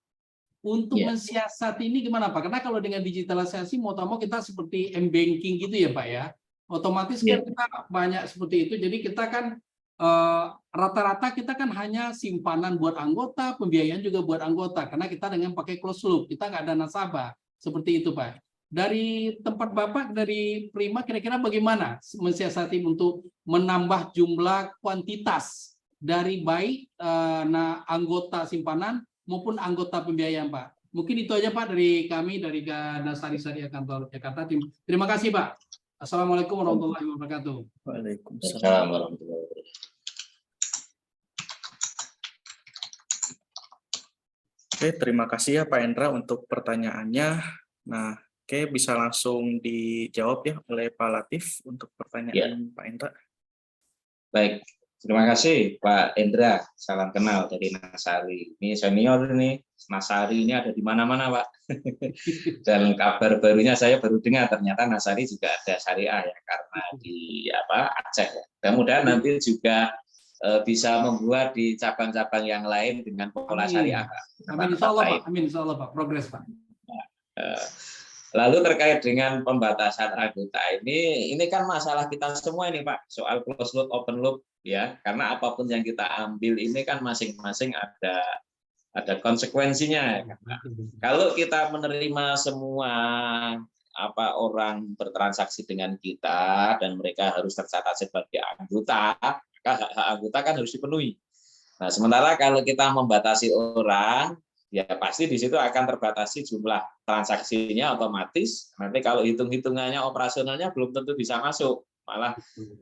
Untuk mensiasati ini gimana Pak? Karena kalau dengan digitalisasi mau tak mau kita seperti m-banking gitu ya Pak ya. Otomatis kan kita banyak seperti itu. Jadi kita kan rata-rata kita kan hanya simpanan buat anggota, pembiayaan juga buat anggota. Karena kita dengan pakai closed loop, kita nggak ada nasabah. Seperti itu Pak. Dari tempat Bapak, dari Prima, kira-kira bagaimana mensiasati untuk menambah jumlah kuantitas dari baik anggota simpanan maupun anggota pembiayaan Pak? Mungkin itu aja Pak dari kami, dari Nasari Syariah Kantor Jakarta. Terima kasih Pak. Assalamualaikum warahmatullahi wabarakatuh. Waalaikumsalam. Oke, terima kasih ya Pak Endra untuk pertanyaannya. Nah, oke, bisa langsung dijawab ya oleh Pak Latif untuk pertanyaan Pak Endra. Baik, terima kasih Pak Endra. Salam kenal dari Nasari. Ini senior ini, Nasari ini ada di mana-mana Pak. Dan kabar barunya saya baru dengar ternyata Nasari juga ada syariah ya, karena di Aceh ya. Mudah-mudahan nanti juga bisa membuat di cabang-cabang yang lain dengan pola syariah. Amin insya Allah Pak. Amin insya Allah Pak. Progres Pak. Lalu terkait dengan pembatasan anggota ini kan masalah kita semua ini Pak, soal closed loop, open loop ya, karena apapun yang kita ambil ini kan masing-masing ada konsekuensinya. Kalau kita menerima semua orang bertransaksi dengan kita dan mereka harus tercatat sebagai anggota, maka hak-hak anggota kan harus dipenuhi. Nah, sementara kalau kita membatasi orang, ya pasti di situ akan terbatasi jumlah transaksinya otomatis. Nanti kalau hitung-hitungannya operasionalnya belum tentu bisa masuk,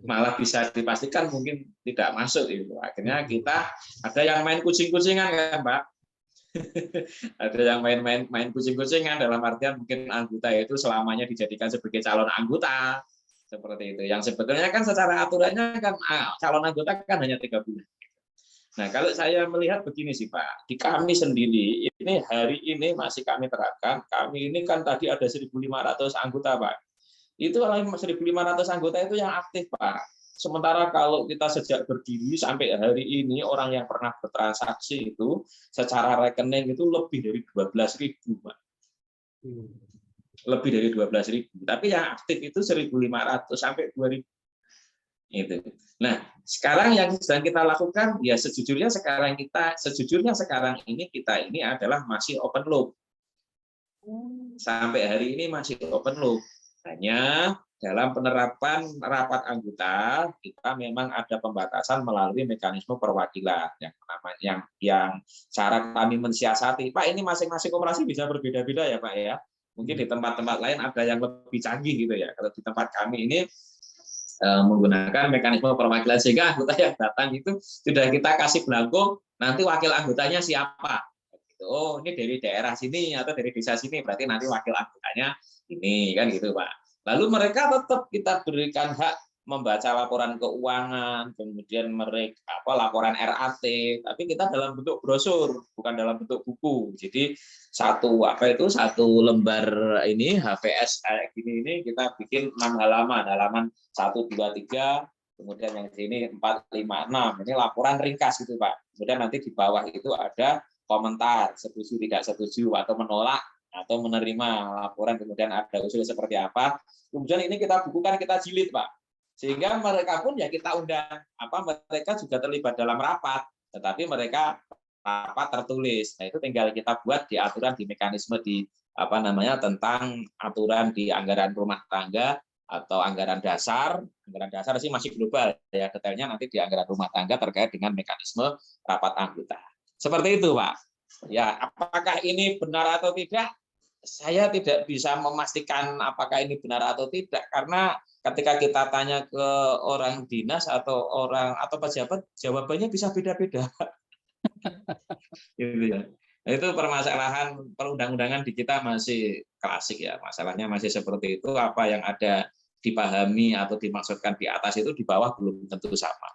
malah bisa dipastikan mungkin tidak masuk itu. Akhirnya kita ada yang main kucing-kucingan kan Pak. Ada yang main kucing-kucingan dalam artian mungkin anggota itu selamanya dijadikan sebagai calon anggota seperti itu. Yang sebetulnya kan secara aturannya kan calon anggota kan hanya 3 bulan. Nah, kalau saya melihat begini sih Pak, di kami sendiri ini hari ini masih kami terapkan. Kami ini kan tadi ada 1.500 anggota Pak. Itu 1.500 anggota itu yang aktif Pak. Sementara kalau kita sejak berdiri sampai hari ini orang yang pernah bertransaksi itu secara rekening itu lebih dari 12.000 Pak. Lebih dari 12.000. Tapi yang aktif itu 1.500 sampai 2.000. Itu. Nah, sekarang yang sedang kita lakukan ya sejujurnya sekarang ini kita ini adalah masih open loop. Sampai hari ini masih open loop. Hanya dalam penerapan rapat anggota kita memang ada pembatasan melalui mekanisme perwakilan yang cara kami mensiasati. Pak, ini masing-masing koperasi bisa berbeda-beda ya Pak ya. Mungkin di tempat-tempat lain ada yang lebih canggih gitu ya. Kalau di tempat kami ini menggunakan mekanisme perwakilan sehingga anggota yang datang itu sudah kita kasih belangko nanti wakil anggotanya siapa. Oh, ini dari daerah sini atau dari desa sini, berarti nanti wakil anggotanya ini kan gitu Pak. Lalu mereka tetap kita berikan hak membaca laporan keuangan, kemudian mereka laporan RAT, tapi kita dalam bentuk brosur, bukan dalam bentuk buku. Jadi satu lembar ini HVS kayak gini ini kita bikin 6 halaman 1, 2, 3, kemudian yang sini 4, 5, 6. Ini laporan ringkas gitu Pak. Kemudian nanti di bawah itu ada komentar, setuju tidak setuju atau menolak atau menerima laporan, kemudian ada usul seperti apa. Kemudian ini kita bukukan, kita jilid Pak. Sehingga mereka pun ya kita undang, mereka juga terlibat dalam rapat, tetapi mereka rapat tertulis. Nah, itu tinggal kita buat di aturan, di mekanisme di tentang aturan di anggaran rumah tangga atau anggaran dasar. Anggaran dasar sih masih global ya, detailnya nanti di anggaran rumah tangga terkait dengan mekanisme rapat anggota. Seperti itu, Pak. Ya, apakah ini benar atau tidak? Saya tidak bisa memastikan apakah ini benar atau tidak, karena ketika kita tanya ke orang dinas atau pejabat, jawabannya bisa beda-beda. Gitu ya. Nah, itu permasalahan perundang-undangan di kita masih klasik ya. Masalahnya masih seperti itu, apa yang ada dipahami atau dimaksudkan di atas itu di bawah belum tentu sama.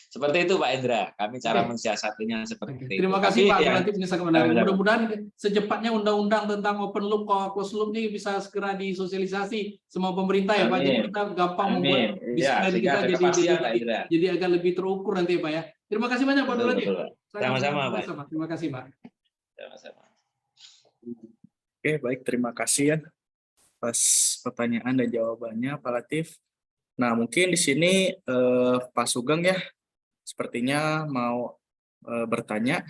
Seperti itu Pak Indra, kami cara mensiasatinya seperti itu. Terima kasih Pak yang Abdul Latif, sangat menarik. sama-sama. Mudah-mudahan secepatnya undang-undang tentang open loop, closed loop ini bisa segera disosialisasi semua pemerintah ya Pak. Jadi Amin. kita gampang membuat Amin. bisnis Ya, plan sehingga kita ada kepastian Pak Indra. jadi agak lebih terukur nanti Pak ya. Terima kasih banyak Pak Abdul Betul, Latif. betul, Pak. Sama-sama, Pak. Terima kasih Pak. Sama-sama. Oke, baik, terima kasih ya atas pertanyaan dan jawabannya Pak Latif. Nah, mungkin di sini Pak Sugeng ya, sepertinya mau bertanya.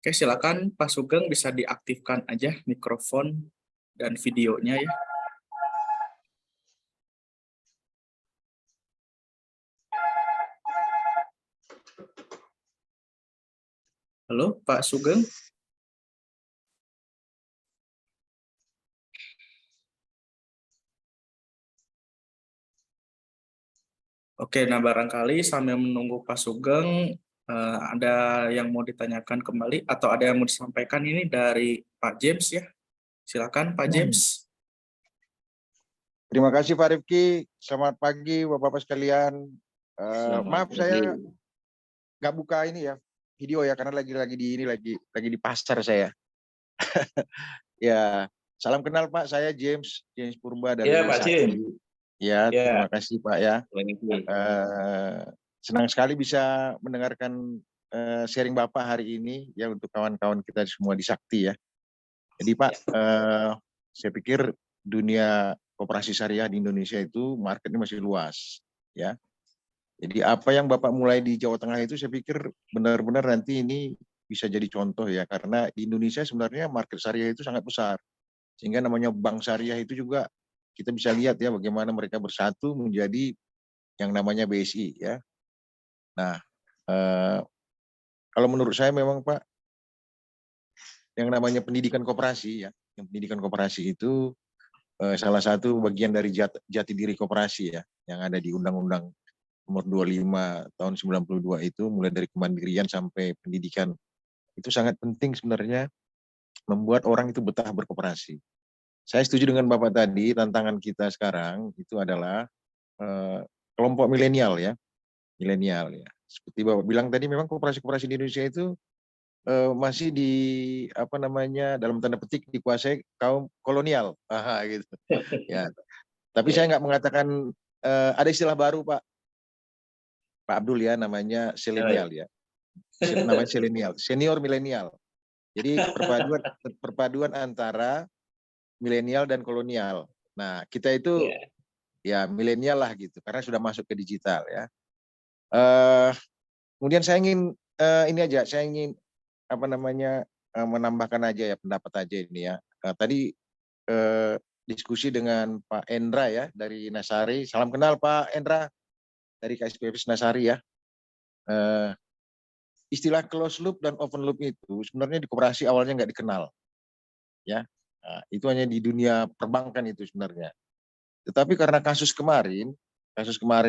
Oke, silakan Pak Sugeng, bisa diaktifkan aja mikrofon dan videonya ya. Halo, Pak Sugeng. Oke, nah barangkali sambil menunggu Pak Sugeng, ada yang mau ditanyakan kembali atau ada yang mau disampaikan ini dari Pak James ya. Silakan Pak James. Terima kasih Pak Rifki. Selamat pagi Bapak-Bapak sekalian. Maaf saya nggak buka ini ya video ya karena lagi di pasar saya. Ya, salam kenal Pak. Saya James Purba dari Pak James. Ya, terima kasih Pak ya. Senang sekali bisa mendengarkan sharing Bapak hari ini ya untuk kawan-kawan kita semua di Sakti ya. Jadi Pak, saya pikir dunia koperasi syariah di Indonesia itu marketnya masih luas ya. Jadi apa yang Bapak mulai di Jawa Tengah itu saya pikir benar-benar nanti ini bisa jadi contoh ya, karena di Indonesia sebenarnya market syariah itu sangat besar. Sehingga namanya bank syariah itu juga kita bisa lihat ya bagaimana mereka bersatu menjadi yang namanya BSI ya. Nah, kalau menurut saya memang Pak, yang namanya pendidikan koperasi ya, yang pendidikan koperasi itu salah satu bagian dari jati diri koperasi ya, yang ada di Undang-Undang Nomor 25 tahun 92 itu, mulai dari kemandirian sampai pendidikan. Itu sangat penting sebenarnya membuat orang itu betah berkoperasi. Saya setuju dengan Bapak tadi, tantangan kita sekarang itu adalah kelompok milenial ya. Milenial ya. Seperti Bapak bilang tadi, memang koperasi-koperasi di Indonesia itu masih dalam tanda petik dikuasai kaum kolonial. Gitu. Ya. Tapi saya nggak mengatakan ada istilah baru Pak Abdul ya, namanya selenial ya. Namanya selenial, senior milenial. Jadi perpaduan antara milenial dan kolonial. Nah, kita itu ya milenial lah gitu, karena sudah masuk ke digital ya. Kemudian saya ingin menambahkan aja ya, pendapat aja ini ya. Tadi diskusi dengan Pak Endra ya dari Nasari. Salam kenal Pak Endra dari KSPPS Nasari ya. Istilah closed loop dan open loop itu sebenarnya di koperasi awalnya nggak dikenal ya. Nah, itu hanya di dunia perbankan itu sebenarnya. Tetapi karena kasus kemarin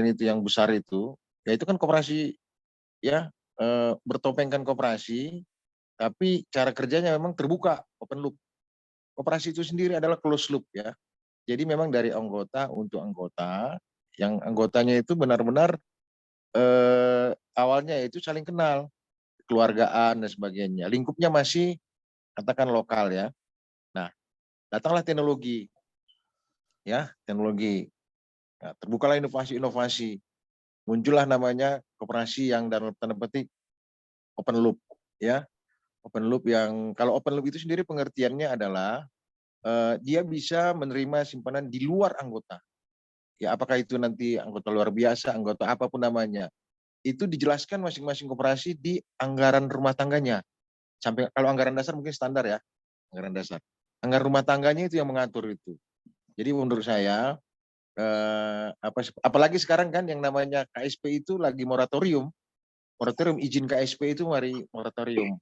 itu yang besar itu, ya itu kan koperasi ya, bertopengkan koperasi, tapi cara kerjanya memang terbuka, open loop. Koperasi itu sendiri adalah closed loop ya. Jadi memang dari anggota untuk anggota, yang anggotanya itu benar-benar awalnya itu saling kenal, keluargaan dan sebagainya. Lingkupnya masih katakan lokal ya. Nah, datanglah teknologi. Ya, teknologi. Nah, terbukalah inovasi-inovasi. Muncullah namanya koperasi yang dalam tanda petik open loop ya. Open loop yang kalau open loop itu sendiri pengertiannya adalah dia bisa menerima simpanan di luar anggota. Ya, apakah itu nanti anggota luar biasa, anggota apapun namanya. Itu dijelaskan masing-masing koperasi di anggaran rumah tangganya. Sampai kalau anggaran dasar mungkin standar ya, anggaran dasar. Anggaran rumah tangganya itu yang mengatur itu. Jadi menurut saya apalagi sekarang kan yang namanya KSP itu lagi moratorium izin KSP itu moratorium.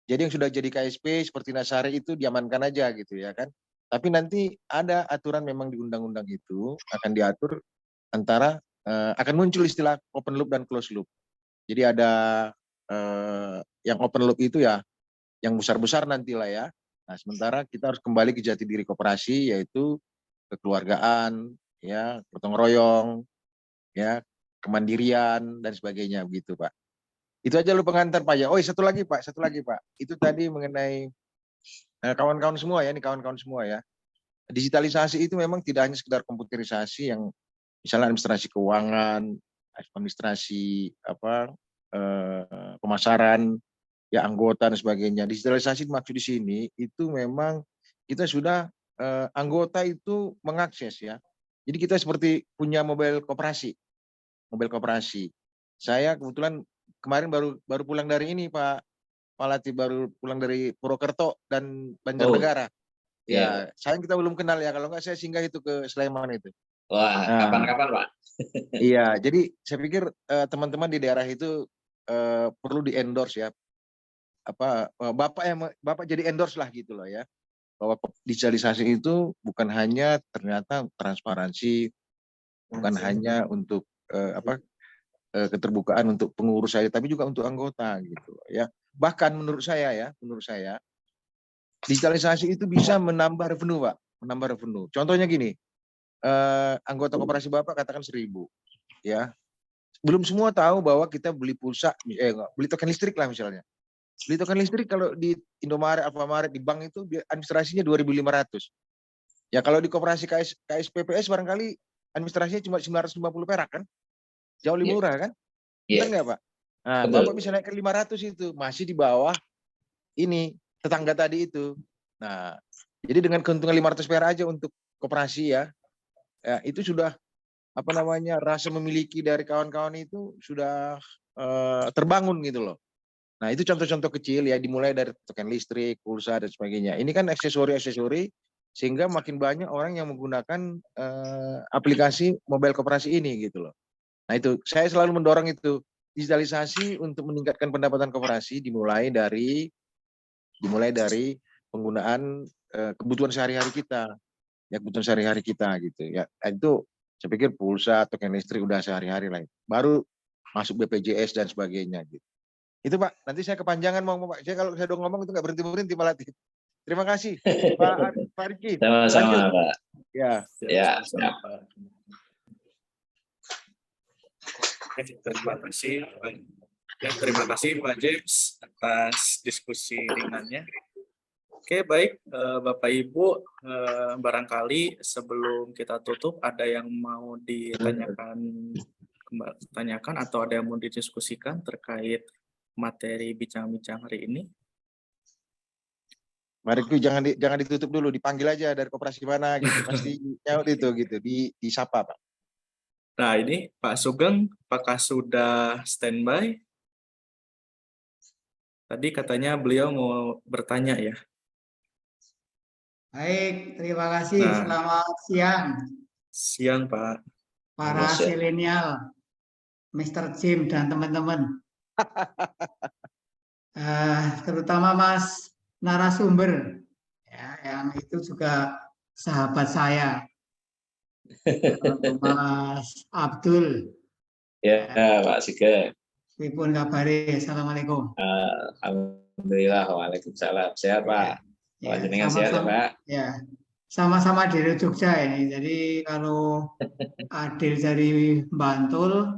Jadi yang sudah jadi KSP seperti Nasari itu diamankan aja gitu ya kan. Tapi nanti ada aturan memang di undang-undang itu akan diatur antara akan muncul istilah open loop dan close loop. Jadi ada yang open loop itu ya yang besar-besar nantilah ya. Nah, sementara kita harus kembali ke jati diri koperasi, yaitu kekeluargaan, ya, gotong royong, ya, kemandirian dan sebagainya begitu, Pak. Itu aja lu pengantar, Pak ya. Oh, satu lagi, Pak. Itu tadi mengenai kawan-kawan semua ya, ini kawan-kawan semua ya. Digitalisasi itu memang tidak hanya sekedar komputerisasi yang misalnya administrasi keuangan, administrasi pemasaran, ya anggota dan sebagainya. Digitalisasi maksud di sini itu memang kita sudah anggota itu mengakses ya. Jadi kita seperti punya mobile koperasi. Saya kebetulan kemarin baru pulang dari ini Pak Lati, baru pulang dari Purwokerto dan Banjarnegara. Ya, sayang kita belum kenal ya. Kalau nggak saya singgah itu ke Sleman itu. Wah, kapan-kapan Pak? Iya, jadi saya pikir teman-teman di daerah itu perlu di endorse ya. Bapak jadi endorse lah gitu loh ya, bahwa digitalisasi itu bukan hanya ternyata transparansi, bukan hanya untuk keterbukaan untuk pengurus saya, tapi juga untuk anggota gitu ya. Bahkan menurut saya digitalisasi itu bisa menambah revenue, Pak, menambah revenue. Contohnya gini, anggota koperasi Bapak katakan 1.000 ya, belum semua tahu bahwa kita beli pulsa, beli token listrik lah misalnya. Beli token listrik kalau di Indomaret, Alfamaret, di bank itu administrasinya 2.500. Ya kalau di koperasi KSPPS barangkali administrasinya cuma 950 perak kan? Jauh lebih murah kan? Benar nggak Pak? Nah, Bapak bisa naik ke 500 itu, masih di bawah ini tetangga tadi itu. Nah, jadi dengan keuntungan 500 perak aja untuk koperasi ya, itu sudah rasa memiliki dari kawan-kawan itu sudah terbangun gitu loh. Nah, itu contoh-contoh kecil ya, dimulai dari token listrik, pulsa, dan sebagainya. Ini kan aksesori-aksesori, sehingga makin banyak orang yang menggunakan aplikasi mobile koperasi ini gitu loh. Nah, itu saya selalu mendorong itu, digitalisasi untuk meningkatkan pendapatan koperasi dimulai dari penggunaan kebutuhan sehari-hari kita. Ya, kebutuhan sehari-hari kita gitu ya. Itu saya pikir pulsa, token listrik udah sehari-hari lah. Baru masuk BPJS dan sebagainya gitu. Itu Pak, nanti saya kepanjangan mau Pak. Saya kalau saya udah ngomong itu nggak berhenti Pak Latif. Terima kasih Pak Riki. Sama-sama Pak. Ya. Ya. Terima kasih Pak James atas diskusi ringannya. Oke, baik Bapak Ibu, barangkali sebelum kita tutup ada yang mau ditanyakan atau ada yang mau didiskusikan terkait materi bincang-bincang hari ini. Mari jangan ditutup dulu, dipanggil aja dari koperasi mana gitu, pasti nyaut itu gitu, disapa Pak. Nah ini Pak Sugeng, apakah sudah standby? Tadi katanya beliau mau bertanya ya. Baik, terima kasih. Selamat siang. Siang Pak. Para silenial, Mr. Jim dan teman-teman. Terutama Mas narasumber, ya, yang itu juga sahabat saya, Mas Abdul. Ya, Pak Sige. Pripun kabare? Assalamualaikum. Alhamdulillah, waalaikumsalam. Sehat Pak. Panjenengan sehat ya Pak. Ya, sama-sama dari Jogja ini. Jadi kalau Adil dari Bantul,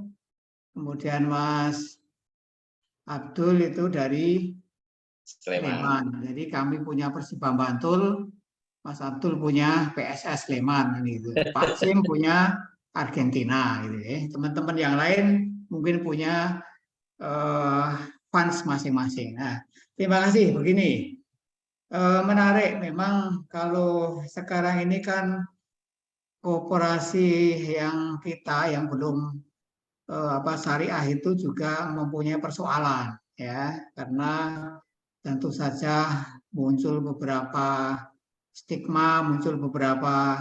kemudian Mas Abdul itu dari Sleman. Jadi kami punya Persiba Bantul, Mas Abdul punya PSS Sleman gitu. Pak Sim punya Argentina gitu ya. Teman-teman yang lain mungkin punya fans masing-masing. Nah, terima kasih. Begini, menarik memang kalau sekarang ini kan koperasi yang kita yang belum syariah itu juga mempunyai persoalan ya, karena tentu saja muncul beberapa stigma, muncul beberapa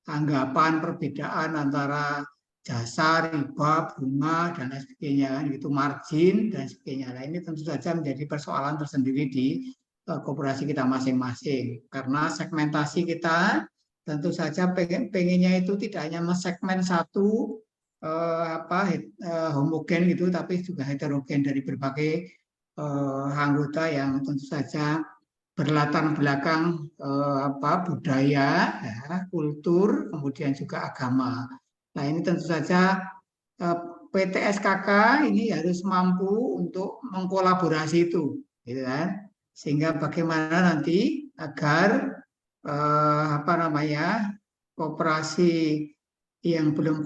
anggapan perbedaan antara jasa, riba, bunga dan lain sebagainya, itu margin dan sebagainya. Nah, ini tentu saja menjadi persoalan tersendiri di koperasi kita masing-masing. Karena segmentasi kita tentu saja pengennya itu tidak hanya segmen satu homogen gitu, tapi juga heterogen dari berbagai anggota yang tentu saja berlatar belakang budaya, ya, kultur, kemudian juga agama. Nah ini tentu saja PT SKK ini harus mampu untuk mengkolaborasi itu, gitu kan? Sehingga bagaimana nanti agar koperasi yang belum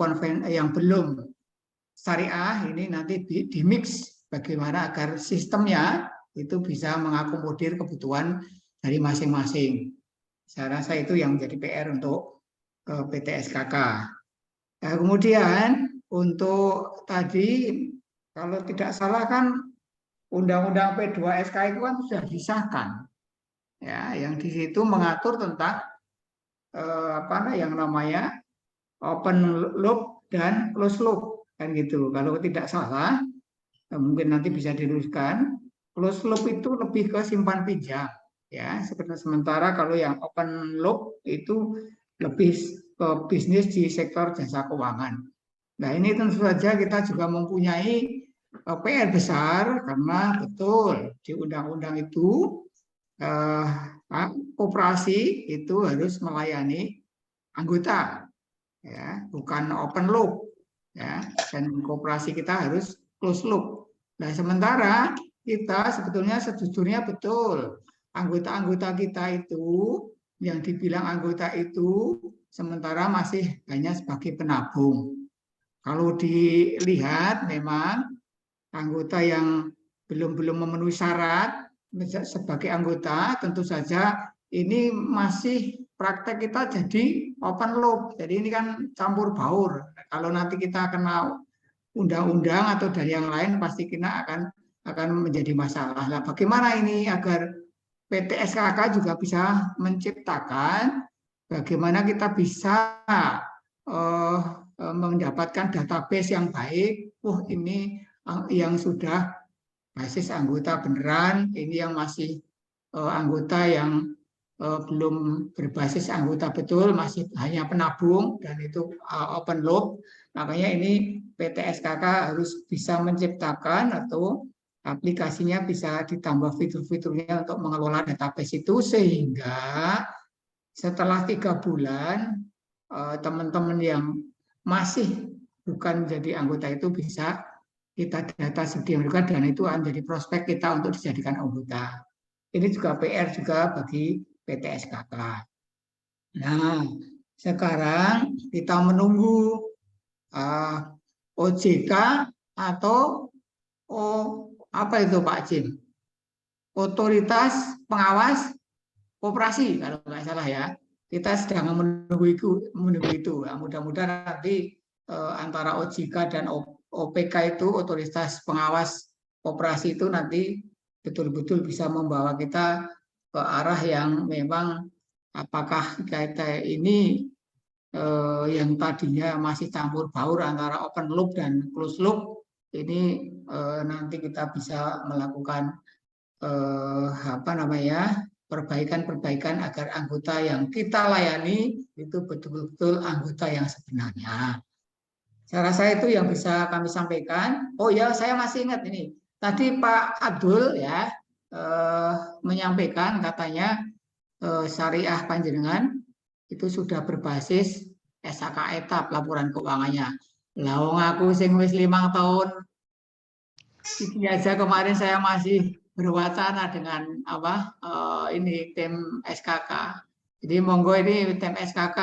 syariah ini nanti di mix bagaimana agar sistemnya itu bisa mengakomodir kebutuhan dari masing-masing. Saya rasa itu yang menjadi PR untuk PT SKK. Nah, kemudian untuk tadi kalau tidak salah kan Undang-Undang P2SK itu kan sudah disahkan, ya, yang di situ mengatur tentang yang namanya open loop dan closed loop, kan gitu. Kalau tidak salah, mungkin nanti bisa diluruskan. Closed loop itu lebih ke simpan pinjam, ya. Sementara kalau yang open loop itu lebih ke bisnis di sektor jasa keuangan. Nah ini tentu saja kita juga mempunyai PR besar karena betul di undang-undang itu koperasi itu harus melayani anggota, ya, bukan open loop, ya, dan koperasi kita harus closed loop. Nah sementara kita sejujurnya betul anggota-anggota kita itu yang dibilang anggota itu sementara masih hanya sebagai penabung. Kalau dilihat memang anggota yang belum memenuhi syarat sebagai anggota, tentu saja ini masih praktek kita jadi open loop. Jadi ini kan campur baur. Kalau nanti kita kena undang-undang atau dari yang lain, pasti kita akan menjadi masalah. Nah, bagaimana ini agar PT SKK juga bisa menciptakan bagaimana kita bisa mendapatkan database yang baik. Ini yang sudah basis anggota beneran, ini yang masih anggota yang belum berbasis anggota betul, masih hanya penabung dan itu open loop. Makanya ini PT SKK harus bisa menciptakan atau aplikasinya bisa ditambah fitur-fiturnya untuk mengelola database itu, sehingga setelah 3 bulan teman-teman yang masih bukan jadi anggota itu bisa kita data sedemikian dan itu akan menjadi prospek kita untuk dijadikan anggota. Ini juga PR juga bagi PT SKK. Nah, sekarang kita menunggu OJK atau apa itu Pak Jin? Otoritas Pengawas Koperasi kalau nggak salah ya. Kita sedang menunggu itu. Nah, mudah-mudahan nanti antara OJK dan OPK itu Otoritas Pengawas Koperasi itu nanti betul-betul bisa membawa kita ke arah yang memang apakah kita ini yang tadinya masih campur baur antara open loop dan closed loop, ini nanti kita bisa melakukan perbaikan-perbaikan agar anggota yang kita layani itu betul-betul anggota yang sebenarnya. Saya rasa itu yang bisa kami sampaikan. Oh ya, saya masih ingat ini. Tadi Pak Abdul ya menyampaikan katanya syariah panjenengan itu sudah berbasis SKK etap laporan keuangannya. Lawang aku sing wis 5 tahun. Ini aja kemarin saya masih berwacana dengan ini tim SKK. Jadi monggo ini tim SKK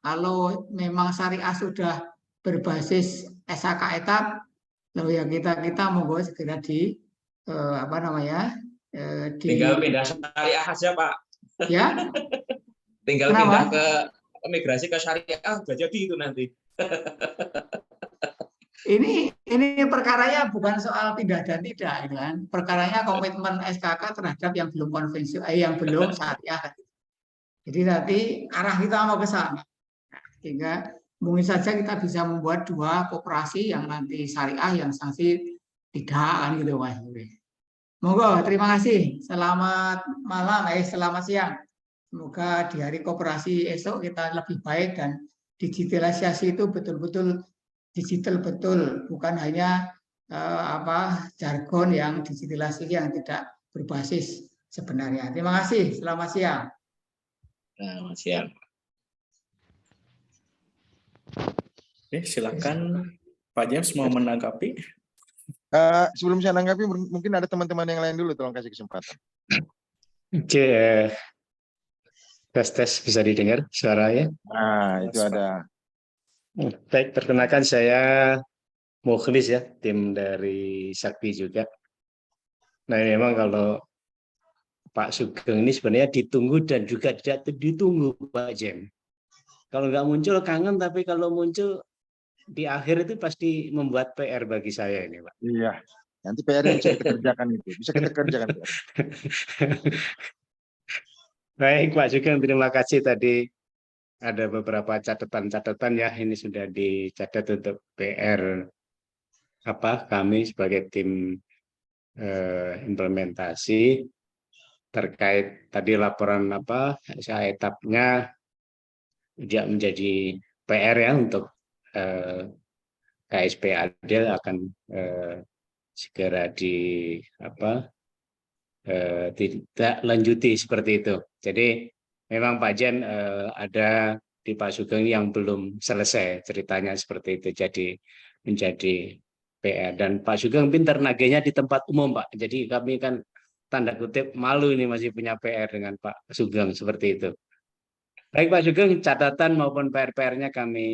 kalau memang syariah sudah berbasis SKK etap, lalu ya kita monggo segera tinggal pindah syariah aja Pak. Ya. Tinggal pindah ke migrasi ke syariah udah jadi itu nanti. Ini perkaranya bukan soal pindah dan tidak, kan? Perkaranya komitmen SKK terhadap yang belum konvensional, yang belum syariah. Jadi nanti arah kita mau ke sana. Sehingga mungkin saja kita bisa membuat 2 koperasi yang nanti syariah, yang sanksi tidak, kan gitu Mas. Monggo, terima kasih. Selamat malam, selamat siang. Semoga di hari koperasi esok kita lebih baik dan digitalisasi itu betul-betul digital betul, bukan hanya jargon yang digitalisasi yang tidak berbasis sebenarnya. Terima kasih. Selamat siang. Nah, siap. Oke, silakan Pak James mau menanggapi. Sebelum saya nanggapi, mungkin ada teman-teman yang lain dulu, tolong kasih kesempatan. Oke, tes bisa didengar suaranya. Nah, itu ada. Baik, perkenalkan saya Mukhlis ya, tim dari Sakti juga. Nah, memang kalau Pak Sugeng ini sebenarnya ditunggu dan juga tidak ditunggu Pak Jem. Kalau nggak muncul kangen, tapi kalau muncul di akhir itu pasti membuat PR bagi saya ini, Pak. Iya, nanti PR-nya bisa kita kerjakan itu. Bisa kita kerjakan. Baik, Pak Sugeng, terima kasih tadi ada beberapa catatan-catatan ya, ini sudah dicatat untuk PR kami sebagai tim implementasi terkait tadi laporan etapnya dia menjadi PR ya untuk KSP Adil akan segera tidak lanjuti seperti itu. Jadi memang Pak Jen ada di Pak Sugeng yang belum selesai ceritanya seperti itu, jadi menjadi PR. Dan Pak Sugeng pintar nagihnya di tempat umum, Pak. Jadi kami kan tanda kutip malu ini masih punya PR dengan Pak Sugeng seperti itu. Baik Pak Sugeng, catatan maupun PR-PR-nya kami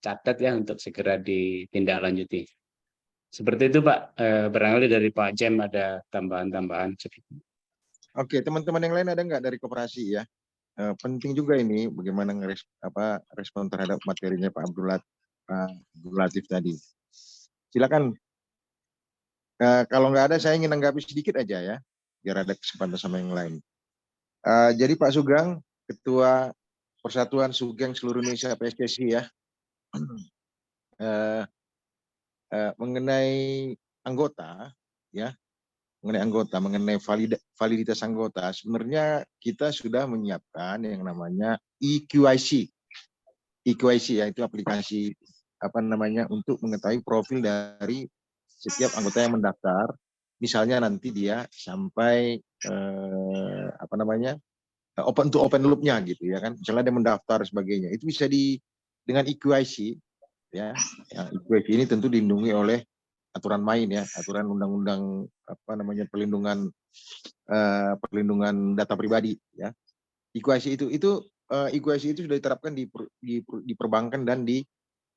catat ya untuk segera ditindaklanjuti. Seperti itu Pak, barangkali dari Pak Jem ada tambahan-tambahan. Oke, teman-teman yang lain ada nggak dari koperasi ya? Penting juga ini bagaimana respon terhadap materinya Pak Abdul Latif tadi. Silakan. Kalau nggak ada, saya ingin menanggapi sedikit aja ya, biar ada kesempatan sama yang lain. Jadi Pak Sugeng, Ketua Persatuan Sugeng Seluruh Indonesia PSSI ya, mengenai anggota ya, mengenai validitas anggota, sebenarnya kita sudah menyiapkan yang namanya EQIC. EQIC ya, itu aplikasi untuk mengetahui profil dari setiap anggota yang mendaftar. Misalnya nanti dia sampai open to open loop-nya gitu ya kan. Misalnya dia mendaftar sebagainya. Itu bisa dengan EQIC ya. EQIC ini tentu dilindungi oleh aturan main ya, aturan undang-undang perlindungan data pribadi ya. EQIC itu sudah diterapkan di perbankan dan di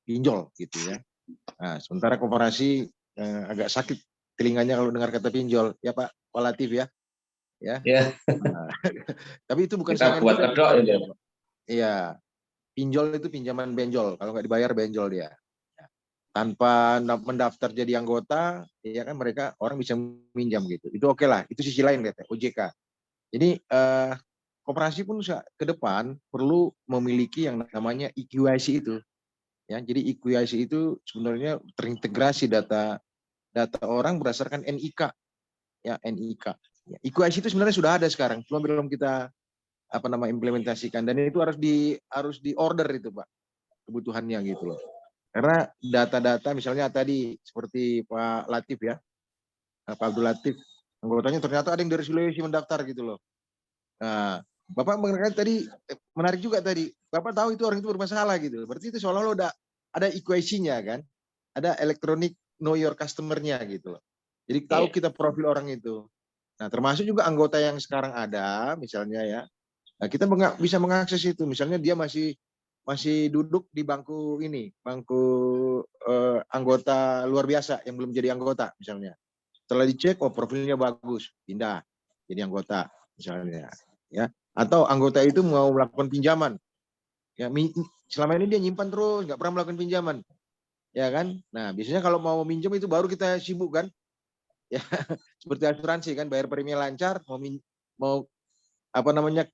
pinjol gitu ya. Nah, sementara koperasi agak sakit telinganya kalau dengar kata pinjol ya Pak Latif ya. Ya. Nah, tapi itu bukan kita buat kedok ya. Iya. Pinjol itu pinjaman benjol, kalau nggak dibayar benjol dia. Tanpa mendaftar jadi anggota, ya kan orang bisa minjam gitu. Itu oke lah, itu sisi lain lihat ya, OJK. Jadi koperasi pun ke depan perlu memiliki yang namanya EQIC itu. Ya, jadi EQIC itu sebenarnya terintegrasi data orang berdasarkan NIK. Ya, NIK. Ya, EQIC itu sebenarnya sudah ada sekarang, cuma belum kita implementasikan, dan itu harus di order itu Pak, kebutuhannya gitu loh. Karena data-data misalnya tadi seperti Pak Latif ya, Pak Abdul Latif, anggotanya ternyata ada yang dari Sulawesi mendaftar gitu loh. Nah, Bapak mengenai tadi menarik juga tadi, Bapak tahu itu orang itu bermasalah gitu. Berarti itu seolah-olah udah ada EQIC-nya kan, ada electronic know your customer-nya gitu loh. Jadi tahu kita profil orang itu. Nah, termasuk juga anggota yang sekarang ada, misalnya ya, nah, kita bisa mengakses itu. Misalnya dia masih duduk di bangku anggota luar biasa yang belum jadi anggota misalnya. Setelah dicek, profilnya bagus, pindah jadi anggota misalnya. Ya, atau anggota itu mau melakukan pinjaman. Ya, selama ini dia nyimpan terus, nggak pernah melakukan pinjaman. Ya kan? Nah, biasanya kalau mau minjem itu baru kita sibuk kan? Ya, seperti asuransi kan, bayar premi lancar, mau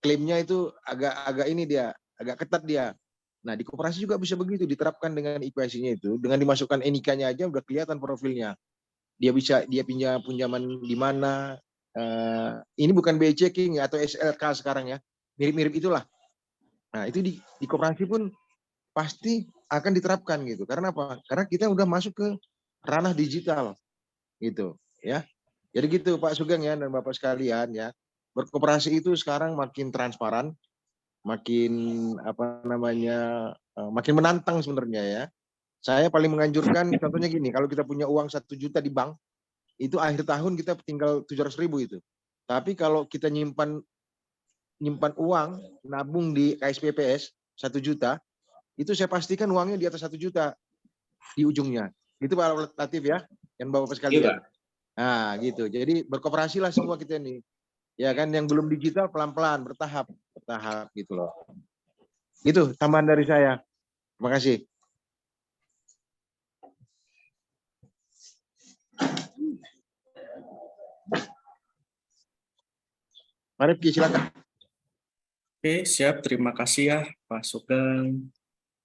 klaimnya itu agak ketat dia. Nah, di koperasi juga bisa begitu, diterapkan dengan EQIC-nya itu, dengan dimasukkan NIK-nya aja udah kelihatan profilnya. Dia pinjaman di mana, ini bukan BI checking ya, atau SLK sekarang ya, mirip-mirip itulah. Nah itu di koperasi pun pasti akan diterapkan gitu. Karena apa? Karena kita udah masuk ke ranah digital gitu ya. Jadi gitu Pak Sugeng ya dan Bapak sekalian ya. Berkoperasi itu sekarang makin transparan, makin apa namanya, makin menantang sebenarnya ya. Saya paling menganjurkan contohnya gini, kalau kita punya uang 1 juta di bank, itu akhir tahun kita tinggal 700.000 itu. Tapi kalau kita nyimpan uang, nabung di KSPPS 1 juta, itu saya pastikan uangnya di atas 1 juta di ujungnya. Itu Pak Latif ya, dan Bapak Iya, sekalian. Pak. Nah gitu, jadi berkooperasilah semua kita nih. Ya kan, yang belum digital pelan-pelan, bertahap gitu loh. Itu tambahan dari saya. Terima kasih. Pak Rifki, silakan. Oke, siap. Terima kasih ya Pak Sugeng,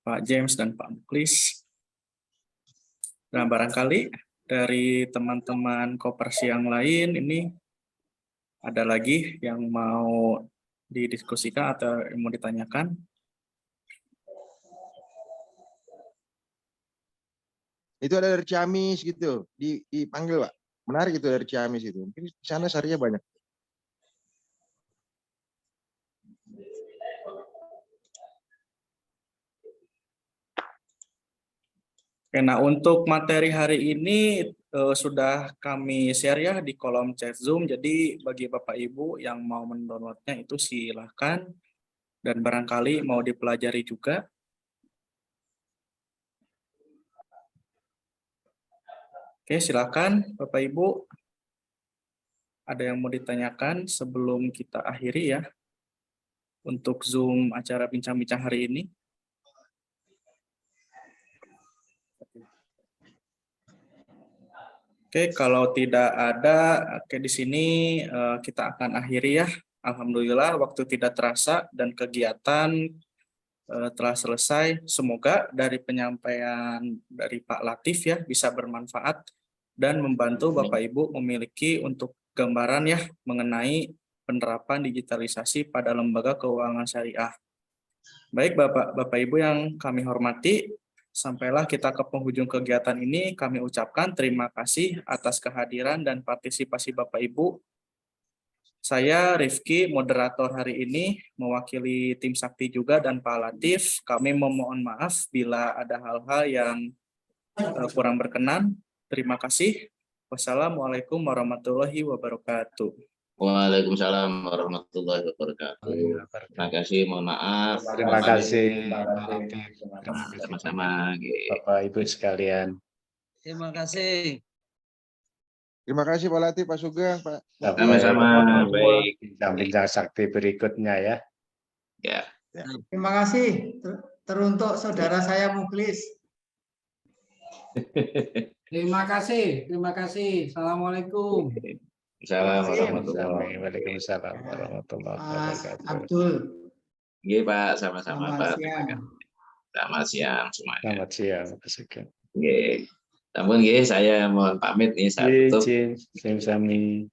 Pak James, dan Pak Muklis. Nah, barangkali dari teman-teman koperasi yang lain ini ada lagi yang mau didiskusikan atau yang mau ditanyakan? Itu ada dari Ciamis gitu, dipanggil Pak. Menarik itu dari Ciamis itu. Mungkin di sana syariah banyak. Oke, nah untuk materi hari ini sudah kami share ya di kolom chat Zoom. Jadi bagi Bapak Ibu yang mau mendownloadnya itu silahkan, dan barangkali mau dipelajari juga. Oke, silakan Bapak Ibu. Ada yang mau ditanyakan sebelum kita akhiri ya untuk Zoom acara bincang-bincang hari ini? Oke, kalau tidak ada, oke di sini kita akan akhiri ya. Alhamdulillah waktu tidak terasa dan kegiatan telah selesai. Semoga dari penyampaian dari Pak Latif ya bisa bermanfaat dan membantu Bapak Ibu memiliki untuk gambaran ya mengenai penerapan digitalisasi pada lembaga keuangan syariah. Baik Bapak Ibu yang kami hormati, sampailah kita ke penghujung kegiatan ini. Kami ucapkan terima kasih atas kehadiran dan partisipasi Bapak Ibu. Saya Rifki, moderator hari ini, mewakili tim Sakti juga dan Pak Latif. Kami memohon maaf bila ada hal-hal yang kurang berkenan. Terima kasih. Wassalamualaikum warahmatullahi wabarakatuh. Waalaikumsalam warahmatullahi wabarakatuh. Terima kasih, mohon maaf. Terima kasih Pak Latif. Sama-sama. Bapak Ibu sekalian. Terima kasih. Terima kasih Pak Latif, Pak Sugeng, Pak. Sama-sama. Baik. Bincang-bincang sakti berikutnya ya. Ya. Terima kasih teruntuk saudara saya Muklis. Terima kasih. Terima kasih. Assalamualaikum. Assalamualaikum warahmatullahi wabarakatuh. Waalaikumsalam warahmatullahi Mas wabarakatuh. Abdul. Iya Pak, sama-sama Selamat Pak. siang. Selamat siang semuanya. Selamat siang, Pak Sugeng. Oke. Namun saya mohon pamit nih, saya tutup. Izin, sami.